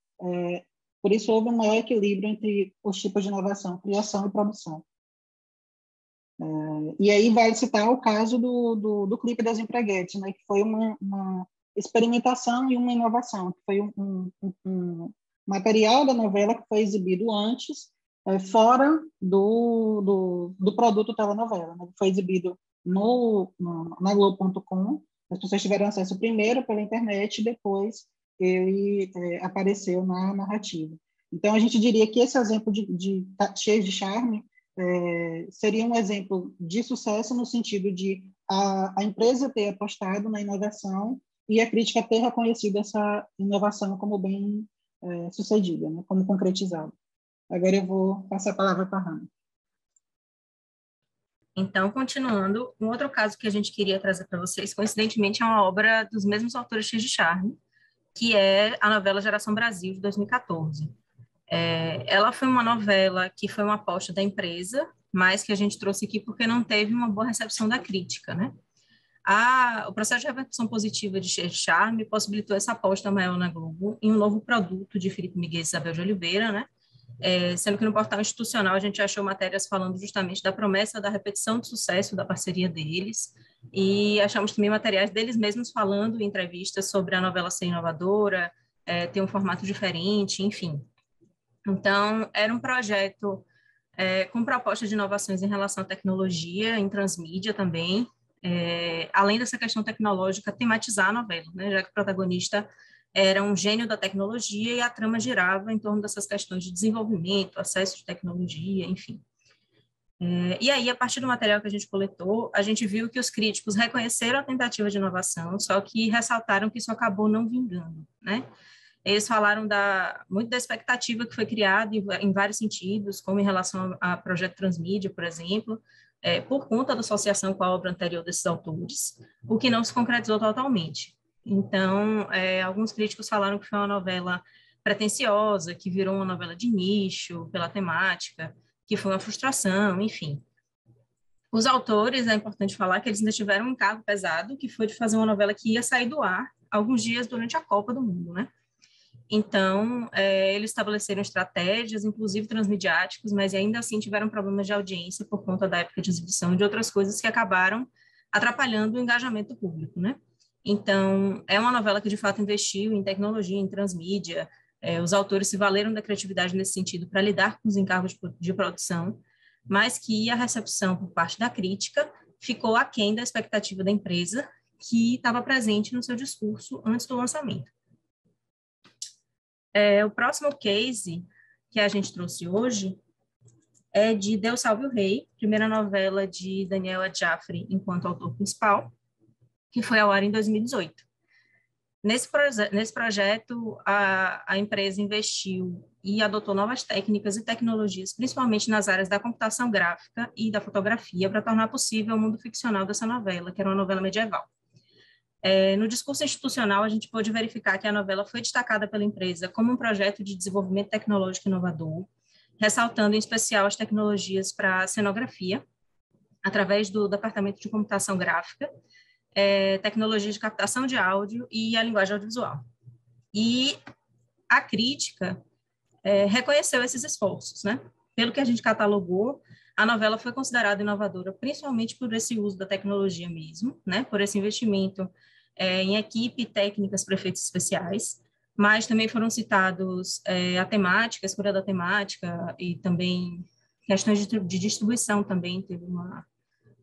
por isso houve um maior equilíbrio entre os tipos de inovação, criação e produção. E aí vai citar o caso do clipe das Empreguetes, né, que foi uma experimentação e uma inovação, que foi um material da novela que foi exibido antes, fora do produto telenovela, né? Foi exibido na Globo.com, as pessoas tiveram acesso primeiro pela internet e depois ele apareceu na narrativa. Então, a gente diria que esse exemplo de Cheios de Charme seria um exemplo de sucesso no sentido de a empresa ter apostado na inovação e a crítica ter reconhecido essa inovação como bem sucedida, né, como concretizada. Agora eu vou passar a palavra para a Hannah. Então, continuando, um outro caso que a gente queria trazer para vocês, coincidentemente, é uma obra dos mesmos autores Cheios de Charme, que é a novela Geração Brasil, de 2014. Ela foi uma novela que foi uma aposta da empresa, mas que a gente trouxe aqui porque não teve uma boa recepção da crítica, né? O processo de repercussão positiva de Cheios de Charme possibilitou essa aposta maior na Globo em um novo produto de Felipe Miguel e Isabel de Oliveira, né? Sendo que no portal institucional a gente achou matérias falando justamente da promessa da repetição de sucesso da parceria deles, e achamos também materiais deles mesmos falando em entrevistas sobre a novela ser inovadora, ter um formato diferente, enfim. Então, era um projeto com proposta de inovações em relação à tecnologia, em transmídia também, além dessa questão tecnológica, tematizar a novela, né, já que o protagonista era um gênio da tecnologia e a trama girava em torno dessas questões de desenvolvimento, acesso de tecnologia, enfim. E aí, a partir do material que a gente coletou, a gente viu que os críticos reconheceram a tentativa de inovação, só que ressaltaram que isso acabou não vingando, né? Eles falaram muito da expectativa que foi criada em vários sentidos, como em relação a projeto Transmídia, por exemplo, por conta da associação com a obra anterior desses autores, o que não se concretizou totalmente. Então, alguns críticos falaram que foi uma novela pretensiosa, que virou uma novela de nicho pela temática, que foi uma frustração, enfim. Os autores, é importante falar que eles ainda tiveram um encargo pesado, que foi de fazer uma novela que ia sair do ar alguns dias durante a Copa do Mundo, né? Então, eles estabeleceram estratégias, inclusive transmediáticas, mas ainda assim tiveram problemas de audiência por conta da época de exibição e de outras coisas que acabaram atrapalhando o engajamento público, né? Então, é uma novela que, de fato, investiu em tecnologia, em transmídia. Os autores se valeram da criatividade nesse sentido para lidar com os encargos de produção, mas que a recepção por parte da crítica ficou aquém da expectativa da empresa, que estava presente no seu discurso antes do lançamento. O próximo case que a gente trouxe hoje é de Deus Salve o Rei, primeira novela de Daniela Jaffrey enquanto autor principal, que foi ao ar em 2018. Nesse projeto, a empresa investiu e adotou novas técnicas e tecnologias, principalmente nas áreas da computação gráfica e da fotografia, para tornar possível o mundo ficcional dessa novela, que era uma novela medieval. No discurso institucional, a gente pôde verificar que a novela foi destacada pela empresa como um projeto de desenvolvimento tecnológico inovador, ressaltando em especial as tecnologias para cenografia, através do Departamento de Computação Gráfica, tecnologia de captação de áudio e a linguagem audiovisual. E a crítica reconheceu esses esforços, né? Pelo que a gente catalogou, a novela foi considerada inovadora, principalmente por esse uso da tecnologia mesmo, né? Por esse investimento em equipe e técnicas para efeitos especiais, mas também foram citados a temática, a escolha da temática e também questões de distribuição também, teve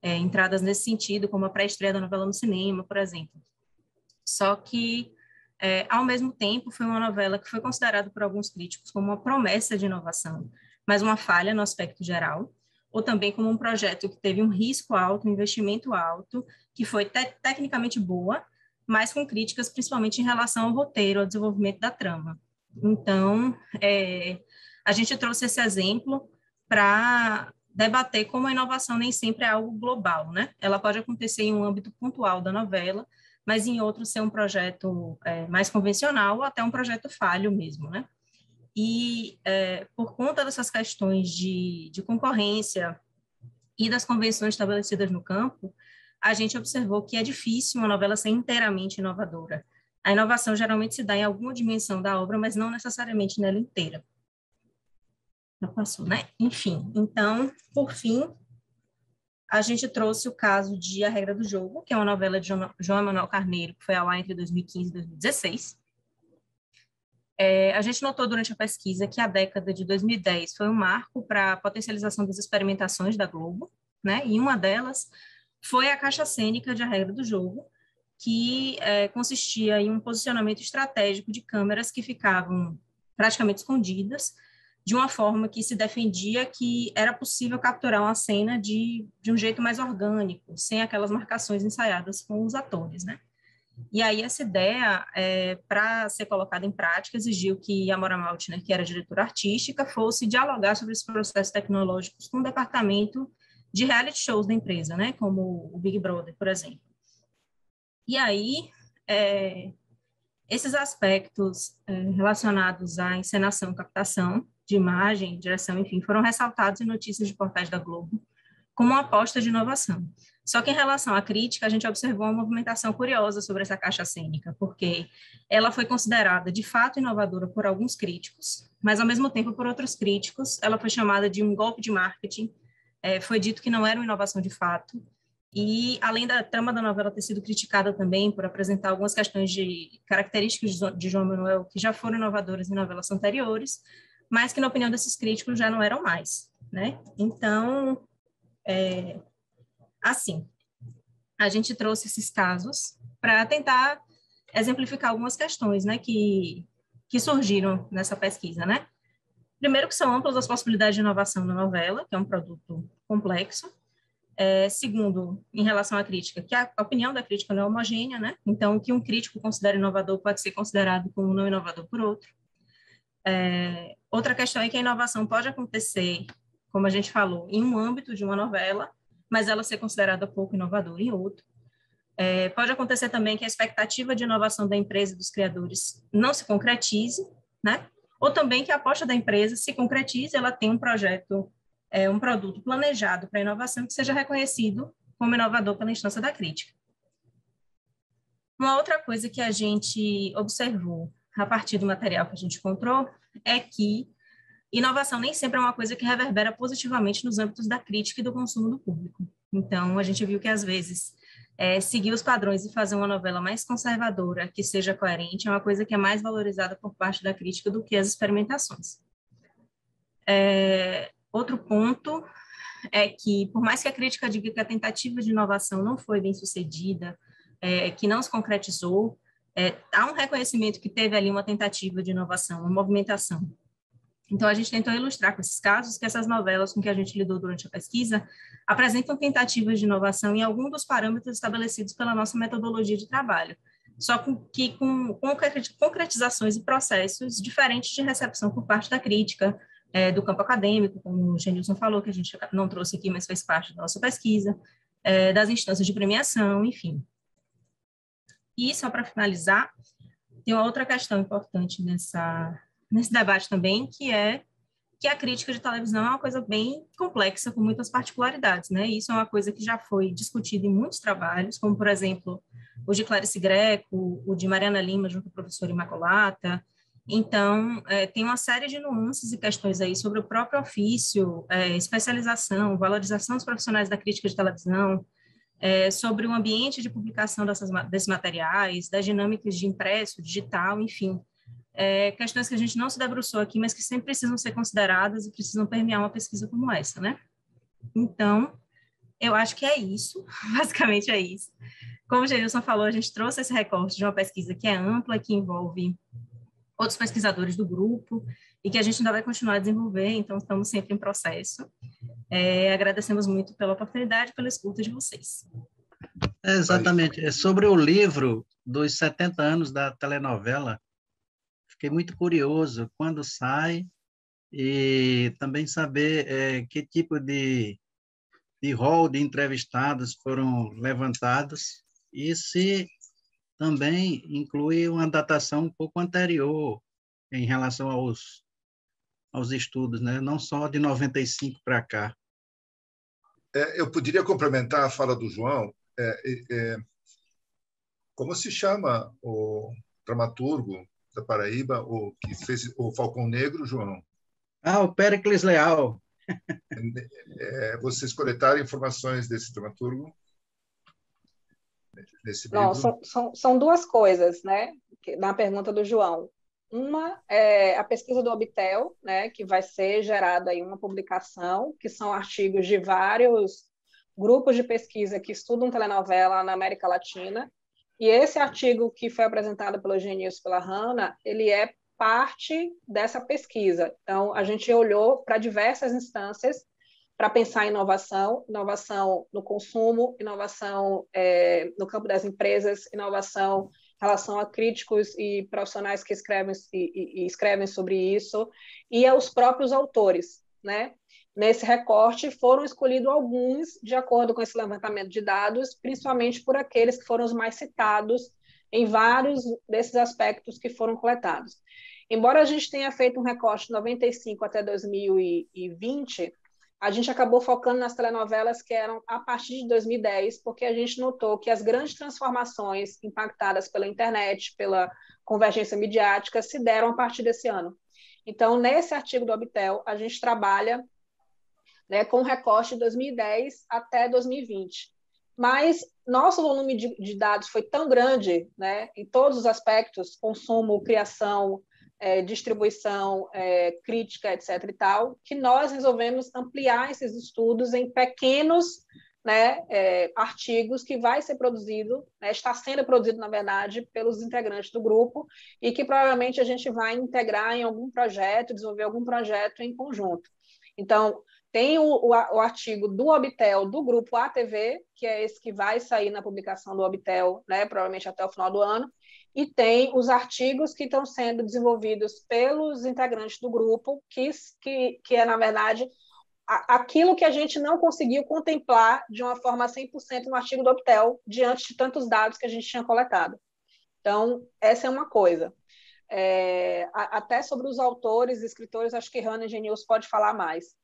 entradas nesse sentido, como a pré-estreia da novela no cinema, por exemplo. Só que, ao mesmo tempo, foi uma novela que foi considerada por alguns críticos como uma promessa de inovação, mas uma falha no aspecto geral, ou também como um projeto que teve um risco alto, um investimento alto, que foi tecnicamente boa, mas com críticas principalmente em relação ao roteiro, ao desenvolvimento da trama. Então, a gente trouxe esse exemplo para debater como a inovação nem sempre é algo global, né? Ela pode acontecer em um âmbito pontual da novela, mas em outro ser um projeto mais convencional ou até um projeto falho mesmo, né? E por conta dessas questões de concorrência e das convenções estabelecidas no campo, a gente observou que é difícil uma novela ser inteiramente inovadora. A inovação geralmente se dá em alguma dimensão da obra, mas não necessariamente nela inteira. Já passou, né? Enfim, então, por fim, a gente trouxe o caso de A Regra do Jogo, que é uma novela de João Emanuel Carneiro, que foi ao ar entre 2015 e 2016. A gente notou durante a pesquisa que a década de 2010 foi um marco para a potencialização das experimentações da Globo, né? E uma delas foi a caixa cênica de A Regra do Jogo, que consistia em um posicionamento estratégico de câmeras que ficavam praticamente escondidas, de uma forma que se defendia que era possível capturar uma cena de um jeito mais orgânico, sem aquelas marcações ensaiadas com os atores, né? E aí essa ideia, para ser colocada em prática, exigiu que a Amora Maltner, que era diretora artística, fosse dialogar sobre os processos tecnológicos com o departamento de reality shows da empresa, né? Como o Big Brother, por exemplo. E aí, esses aspectos relacionados à encenação, captação de imagem, direção, enfim, foram ressaltados em notícias de portais da Globo como uma aposta de inovação. Só que em relação à crítica, a gente observou uma movimentação curiosa sobre essa caixa cênica, porque ela foi considerada de fato inovadora por alguns críticos, mas ao mesmo tempo por outros críticos, ela foi chamada de um golpe de marketing, foi dito que não era uma inovação de fato, e além da trama da novela ter sido criticada também por apresentar algumas questões de características de João Emanuel que já foram inovadoras em novelas anteriores, mas que, na opinião desses críticos, já não eram mais, né? Então, assim, a gente trouxe esses casos para tentar exemplificar algumas questões, né, que surgiram nessa pesquisa, né? Primeiro, que são amplas as possibilidades de inovação na novela, que é um produto complexo. Segundo, em relação à crítica, que a opinião da crítica não é homogênea, né? Então, o que um crítico considera inovador pode ser considerado como não inovador por outro. Outra questão é que a inovação pode acontecer, como a gente falou, em um âmbito de uma novela, mas ela ser considerada pouco inovadora em outro. Pode acontecer também que a expectativa de inovação da empresa e dos criadores não se concretize, né? Ou também que a aposta da empresa se concretize, ela tem um projeto, um produto planejado para inovação que seja reconhecido como inovador pela instância da crítica. Uma outra coisa que a gente observou a partir do material que a gente encontrou é que inovação nem sempre é uma coisa que reverbera positivamente nos âmbitos da crítica e do consumo do público. Então, a gente viu que, às vezes, seguir os padrões e fazer uma novela mais conservadora, que seja coerente, é uma coisa que é mais valorizada por parte da crítica do que as experimentações. Outro ponto é que, por mais que a crítica diga que a tentativa de inovação não foi bem sucedida, que não se concretizou, há um reconhecimento que teve ali uma tentativa de inovação, uma movimentação. Então, a gente tentou ilustrar com esses casos que essas novelas com que a gente lidou durante a pesquisa apresentam tentativas de inovação em algum dos parâmetros estabelecidos pela nossa metodologia de trabalho, só que com concretizações e processos diferentes de recepção por parte da crítica, do campo acadêmico, como o Genilson falou, que a gente não trouxe aqui, mas fez parte da nossa pesquisa, das instâncias de premiação, enfim. E, só para finalizar, tem uma outra questão importante nesse debate também, que é que a crítica de televisão é uma coisa bem complexa, com muitas particularidades, né? Isso é uma coisa que já foi discutida em muitos trabalhos, como, por exemplo, o de Clarice Greco, o de Mariana Lima, junto com a professora Imaculata. Então, tem uma série de nuances e questões aí sobre o próprio ofício, especialização, valorização dos profissionais da crítica de televisão, sobre o ambiente de publicação desses materiais, das dinâmicas de impresso, digital, enfim. questões que a gente não se debruçou aqui, mas que sempre precisam ser consideradas e precisam permear uma pesquisa como essa, né? Então, eu acho que é isso, basicamente é isso. Como o Genilson falou, a gente trouxe esse recorte de uma pesquisa que é ampla, que envolve outros pesquisadores do grupo e que a gente ainda vai continuar a desenvolver, então estamos sempre em processo. Agradecemos muito pela oportunidade, pela escuta de vocês. Exatamente. É sobre o livro dos 70 anos da telenovela. Fiquei muito curioso quando sai e também saber que tipo de rol de entrevistados foram levantados e se também inclui uma datação um pouco anterior em relação aos estudos, né? Não só de 95 para cá. Eu poderia complementar a fala do João. Como se chama o dramaturgo da Paraíba, o que fez o Falcão Negro, João? O Péricles Leal. Vocês coletaram informações desse dramaturgo? Nesse livro? Não, são duas coisas, né? Na pergunta do João. Uma é a pesquisa do Obtel, né, que vai ser gerada em uma publicação, que são artigos de vários grupos de pesquisa que estudam telenovela na América Latina. E esse artigo que foi apresentado pelo Genilson e pela Hanna, ele é parte dessa pesquisa. Então, a gente olhou para diversas instâncias para pensar em inovação no consumo, inovação no campo das empresas, inovação em relação a críticos e profissionais que escrevem sobre isso, e aos próprios autores, né? Nesse recorte foram escolhidos alguns, de acordo com esse levantamento de dados, principalmente por aqueles que foram os mais citados em vários desses aspectos que foram coletados. Embora a gente tenha feito um recorte de 95 até 2020, a gente acabou focando nas telenovelas que eram a partir de 2010, porque a gente notou que as grandes transformações impactadas pela internet, pela convergência midiática, se deram a partir desse ano. Então, nesse artigo do Obtel, a gente trabalha, né, com recorte de 2010 até 2020. Mas nosso volume de dados foi tão grande, né, em todos os aspectos, consumo, criação, distribuição, crítica, etc. e tal, que nós resolvemos ampliar esses estudos em pequenos, né, artigos que vai ser produzido, né, está sendo produzido, na verdade, pelos integrantes do grupo e que provavelmente a gente vai integrar em algum projeto, desenvolver algum projeto em conjunto. Então, tem o artigo do Obtel, do grupo ATV, que é esse que vai sair na publicação do Obtel, né, provavelmente até o final do ano, e tem os artigos que estão sendo desenvolvidos pelos integrantes do grupo, que é, na verdade, aquilo que a gente não conseguiu contemplar de uma forma 100% no artigo do Obtel, diante de tantos dados que a gente tinha coletado. Então, essa é uma coisa. Até sobre os autores, escritores, acho que Hanna e Genilson pode falar mais.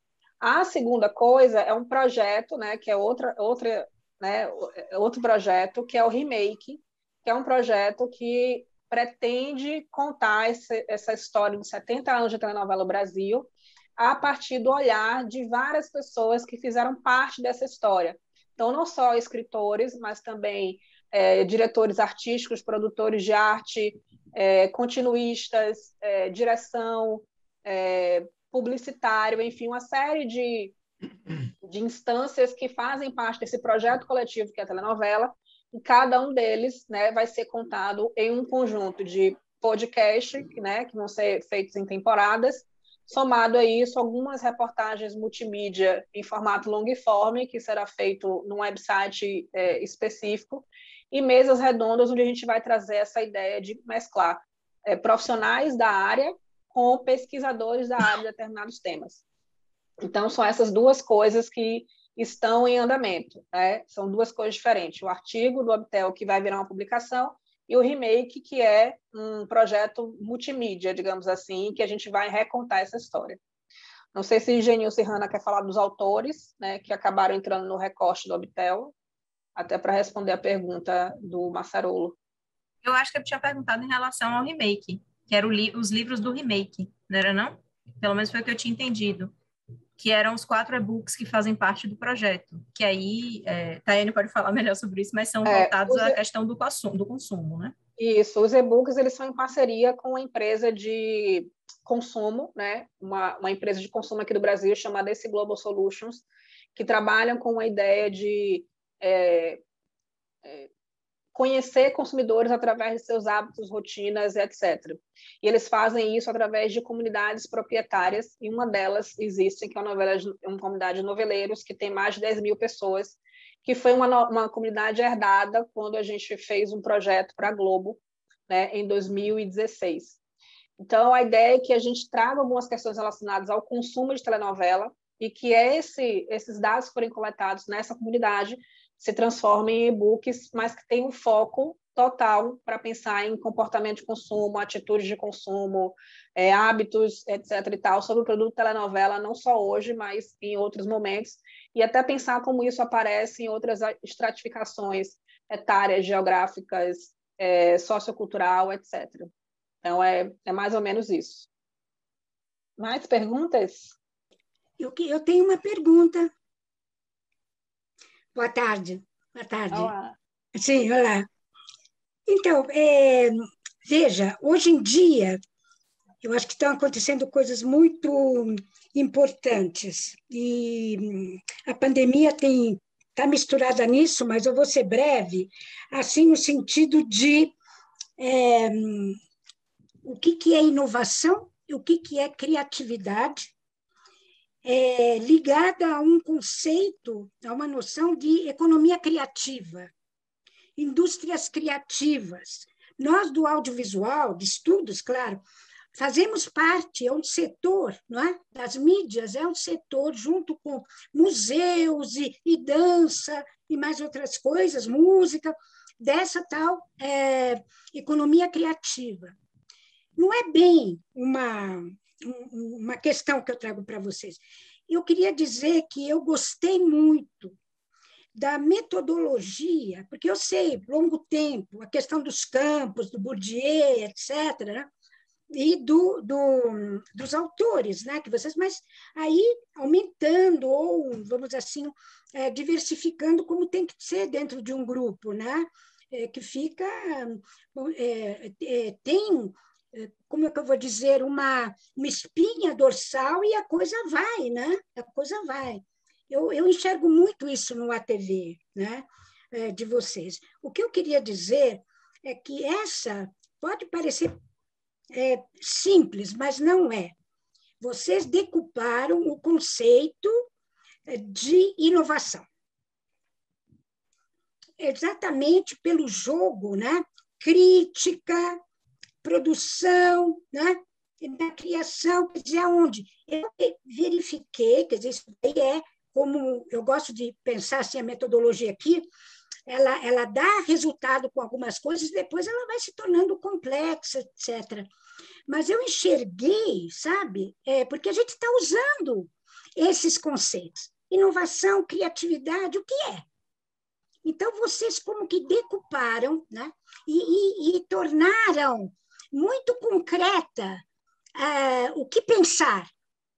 A segunda coisa é um projeto, né, que é outro projeto, que é o Remake, que é um projeto que pretende contar essa história de 70 anos de telenovela no Brasil a partir do olhar de várias pessoas que fizeram parte dessa história. Então, não só escritores, mas também diretores artísticos, produtores de arte, continuistas, direção, publicitário, enfim, uma série de instâncias que fazem parte desse projeto coletivo que é a telenovela, e cada um deles, né, vai ser contado em um conjunto de podcast, né, que vão ser feitos em temporadas, somado a isso algumas reportagens multimídia em formato longiforme, que será feito num website específico, e mesas redondas onde a gente vai trazer essa ideia de mesclar profissionais da área com pesquisadores da área de determinados temas. Então, são essas duas coisas que estão em andamento, né? São duas coisas diferentes. O artigo do Obtel, que vai virar uma publicação, e o Remake, que é um projeto multimídia, digamos assim, que a gente vai recontar essa história. Não sei se Genilson e Hanna quer falar dos autores, né, que acabaram entrando no recorte do Obtel, até para responder a pergunta do Massarolo. Eu acho que eu tinha perguntado em relação ao Remake, que eram os livros do Remake, não era não? Pelo menos foi o que eu tinha entendido. Que eram os 4 e-books que fazem parte do projeto, que aí, Tayane pode falar melhor sobre isso, mas são voltados à questão do consumo, né? Isso, os e-books eles são em parceria com uma empresa de consumo, né? Uma empresa de consumo aqui do Brasil chamada Esse Global Solutions, que trabalham com a ideia de conhecer consumidores através de seus hábitos, rotinas, etc. E eles fazem isso através de comunidades proprietárias, e uma delas existe, que é uma comunidade de noveleiros, que tem mais de 10 mil pessoas, que foi uma comunidade herdada quando a gente fez um projeto para a Globo, né, em 2016. Então, a ideia é que a gente traga algumas questões relacionadas ao consumo de telenovela e que esses dados que forem coletados nessa comunidade se transformem em e-books, mas que tenham um foco total para pensar em comportamento de consumo, atitudes de consumo, hábitos, etc. e tal, sobre o produto telenovela, não só hoje, mas em outros momentos, e até pensar como isso aparece em outras estratificações etárias, geográficas, sociocultural, etc. Então, é mais ou menos isso. Mais perguntas? Eu tenho uma pergunta. Boa tarde. Boa tarde. Olá. Sim, olá. Então, veja, hoje em dia, eu acho que estão acontecendo coisas muito importantes. E a pandemia está misturada nisso, mas eu vou ser breve, assim, no sentido de o que é inovação e o que é criatividade, ligada a um conceito, a uma noção de economia criativa, indústrias criativas. Nós, do audiovisual, de estudos, claro, fazemos parte, é um setor, não é? Das mídias, é um setor junto com museus e dança e mais outras coisas, música, dessa tal economia criativa. Não é bem uma questão que eu trago para vocês. Eu queria dizer que eu gostei muito da metodologia, porque eu sei, longo tempo, a questão dos campos, do Bourdieu, etc., né? E dos autores, né? Que vocês, mas aí aumentando, ou, vamos assim, diversificando como tem que ser dentro de um grupo, né? Que fica... tem... como é que eu vou dizer, uma espinha dorsal e a coisa vai, né? A coisa vai. Eu enxergo muito isso no ATV, né? De vocês. O que eu queria dizer é que essa pode parecer simples, mas não é. Vocês decuparam o conceito de inovação. Exatamente pelo jogo, né? Crítica, produção, né? Na criação, quer dizer, aonde? Eu verifiquei, quer dizer, isso aí como eu gosto de pensar assim, a metodologia aqui, ela dá resultado com algumas coisas, depois ela vai se tornando complexa, etc. Mas eu enxerguei, sabe? Porque a gente está usando esses conceitos. Inovação, criatividade, o que é? Então, vocês como que decuparam, né? E tornaram muito concreta o que pensar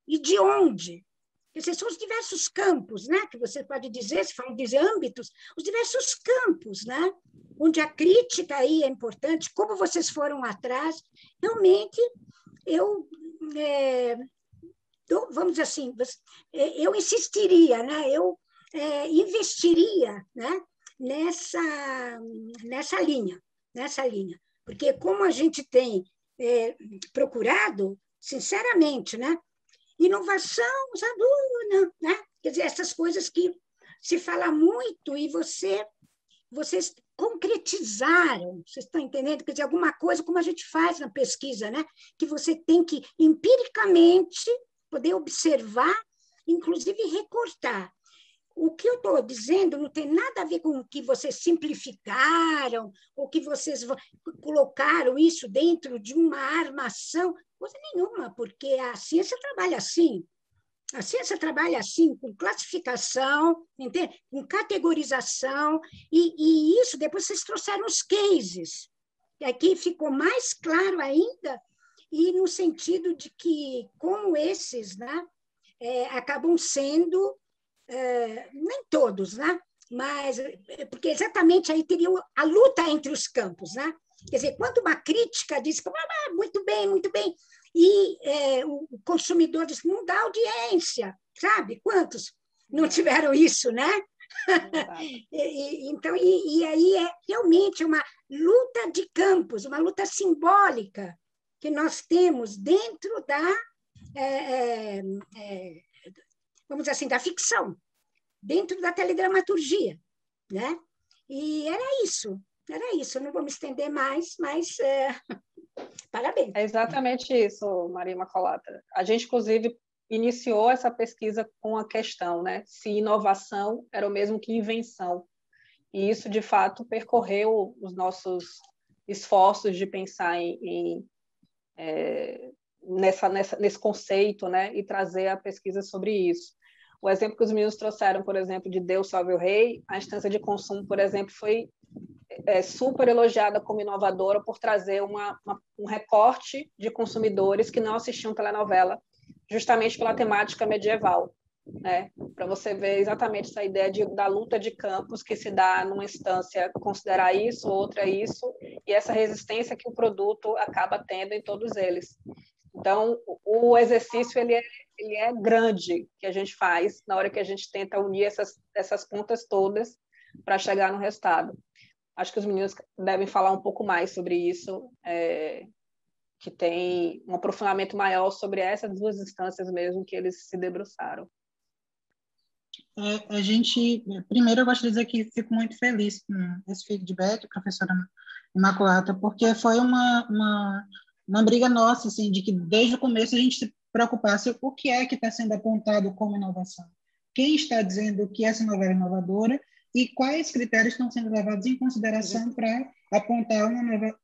e de onde. Quer dizer, são os diversos campos, né? Que você pode dizer, se falam de âmbitos, os diversos campos, né? Onde a crítica aí é importante, como vocês foram atrás. Realmente, vamos dizer assim, eu insistiria, né? Eu investiria, né? Nessa linha, porque como a gente tem procurado, sinceramente, né? Inovação, alunos, né? Quer dizer, essas coisas que se fala muito e vocês concretizaram, vocês estão entendendo? Quer dizer, alguma coisa como a gente faz na pesquisa, né? Que você tem que, empiricamente, poder observar, inclusive recortar. O que eu estou dizendo não tem nada a ver com o que vocês simplificaram, ou que vocês colocaram isso dentro de uma armação, coisa nenhuma, porque a ciência trabalha assim. A ciência trabalha assim, com classificação, entende? Com categorização, e isso depois vocês trouxeram os cases. E aqui ficou mais claro ainda, e no sentido de que, como esses, né, acabam sendo... nem todos, né? Mas porque exatamente aí teria a luta entre os campos, né? Quer dizer, quando uma crítica diz que muito bem, e o consumidor diz não dá audiência, sabe? Quantos não tiveram isso, né? Então, aí é realmente uma luta de campos, uma luta simbólica que nós temos dentro da, vamos dizer assim, da ficção, dentro da teledramaturgia, né? E era isso. Eu não vou me estender mais, mas parabéns. É exatamente isso, Maria Imaculada. A gente, inclusive, iniciou essa pesquisa com a questão, né, se inovação era o mesmo que invenção. E isso, de fato, percorreu os nossos esforços de pensar nesse conceito, né, e trazer a pesquisa sobre isso. O exemplo que os meninos trouxeram, por exemplo, de Deus Salve o Rei, a instância de consumo, por exemplo, foi super elogiada como inovadora por trazer um recorte de consumidores que não assistiam telenovela, justamente pela temática medieval, né? Para você ver exatamente essa ideia da luta de campos que se dá numa instância considerar isso, outra isso, e essa resistência que o produto acaba tendo em todos eles. Então, o exercício ele é grande que a gente faz na hora que a gente tenta unir essas pontas todas para chegar no resultado. Acho que os meninos devem falar um pouco mais sobre isso, que tem um aprofundamento maior sobre essas duas instâncias mesmo que eles se debruçaram. Primeiro, eu gosto de dizer que fico muito feliz com esse feedback, professora Imaculata, porque foi uma briga nossa, assim, de que desde o começo a gente se preocupasse o que é que está sendo apontado como inovação. Quem está dizendo que essa novela é inovadora e quais critérios estão sendo levados em consideração para apontar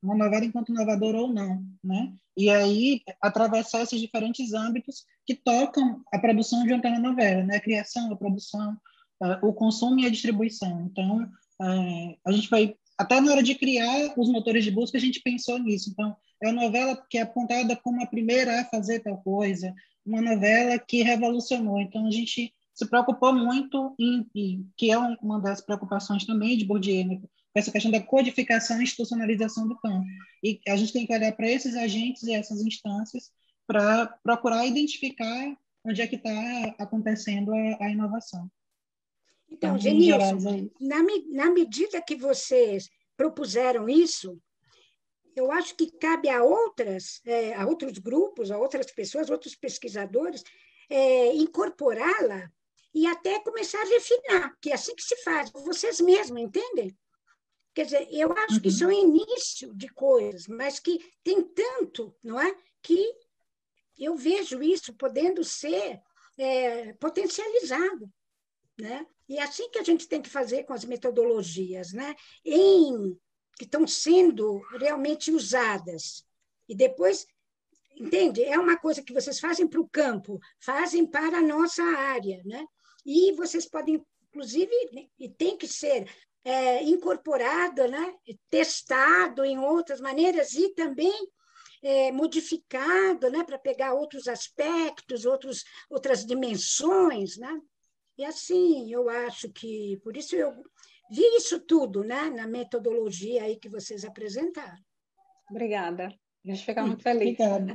uma novela enquanto inovadora ou não, né? E aí atravessar esses diferentes âmbitos que tocam a produção de uma telenovela, né? A criação, a produção, o consumo e a distribuição. Então, a gente vai até na hora de criar os motores de busca a gente pensou nisso. Então, é uma novela que é apontada como a primeira a fazer tal coisa, uma novela que revolucionou. Então, a gente se preocupou muito que é uma das preocupações também de Bourdieu, né? Essa questão da codificação e institucionalização do campo. E a gente tem que olhar para esses agentes e essas instâncias para procurar identificar onde é que está acontecendo a inovação. Então, Genilson, na medida que vocês propuseram isso, eu acho que cabe a outros grupos, a outras pessoas, outros pesquisadores, incorporá-la e até começar a refinar, que é assim que se faz, vocês mesmos, entendem? Quer dizer, eu acho que isso é um início de coisas, mas que tem tanto, não é? Que eu vejo isso podendo ser potencializado, né? E é assim que a gente tem que fazer com as metodologias, né? Que estão sendo realmente usadas. E depois, entende? É uma coisa que vocês fazem para o campo, fazem para a nossa área, né? E vocês podem, inclusive, e tem que ser incorporado, né? Testado em outras maneiras e também modificado, né? Para pegar outros aspectos, outras dimensões, né? E assim, eu acho que, por isso eu vi isso tudo, né? Na metodologia aí que vocês apresentaram. Obrigada. A gente fica muito feliz. Obrigada.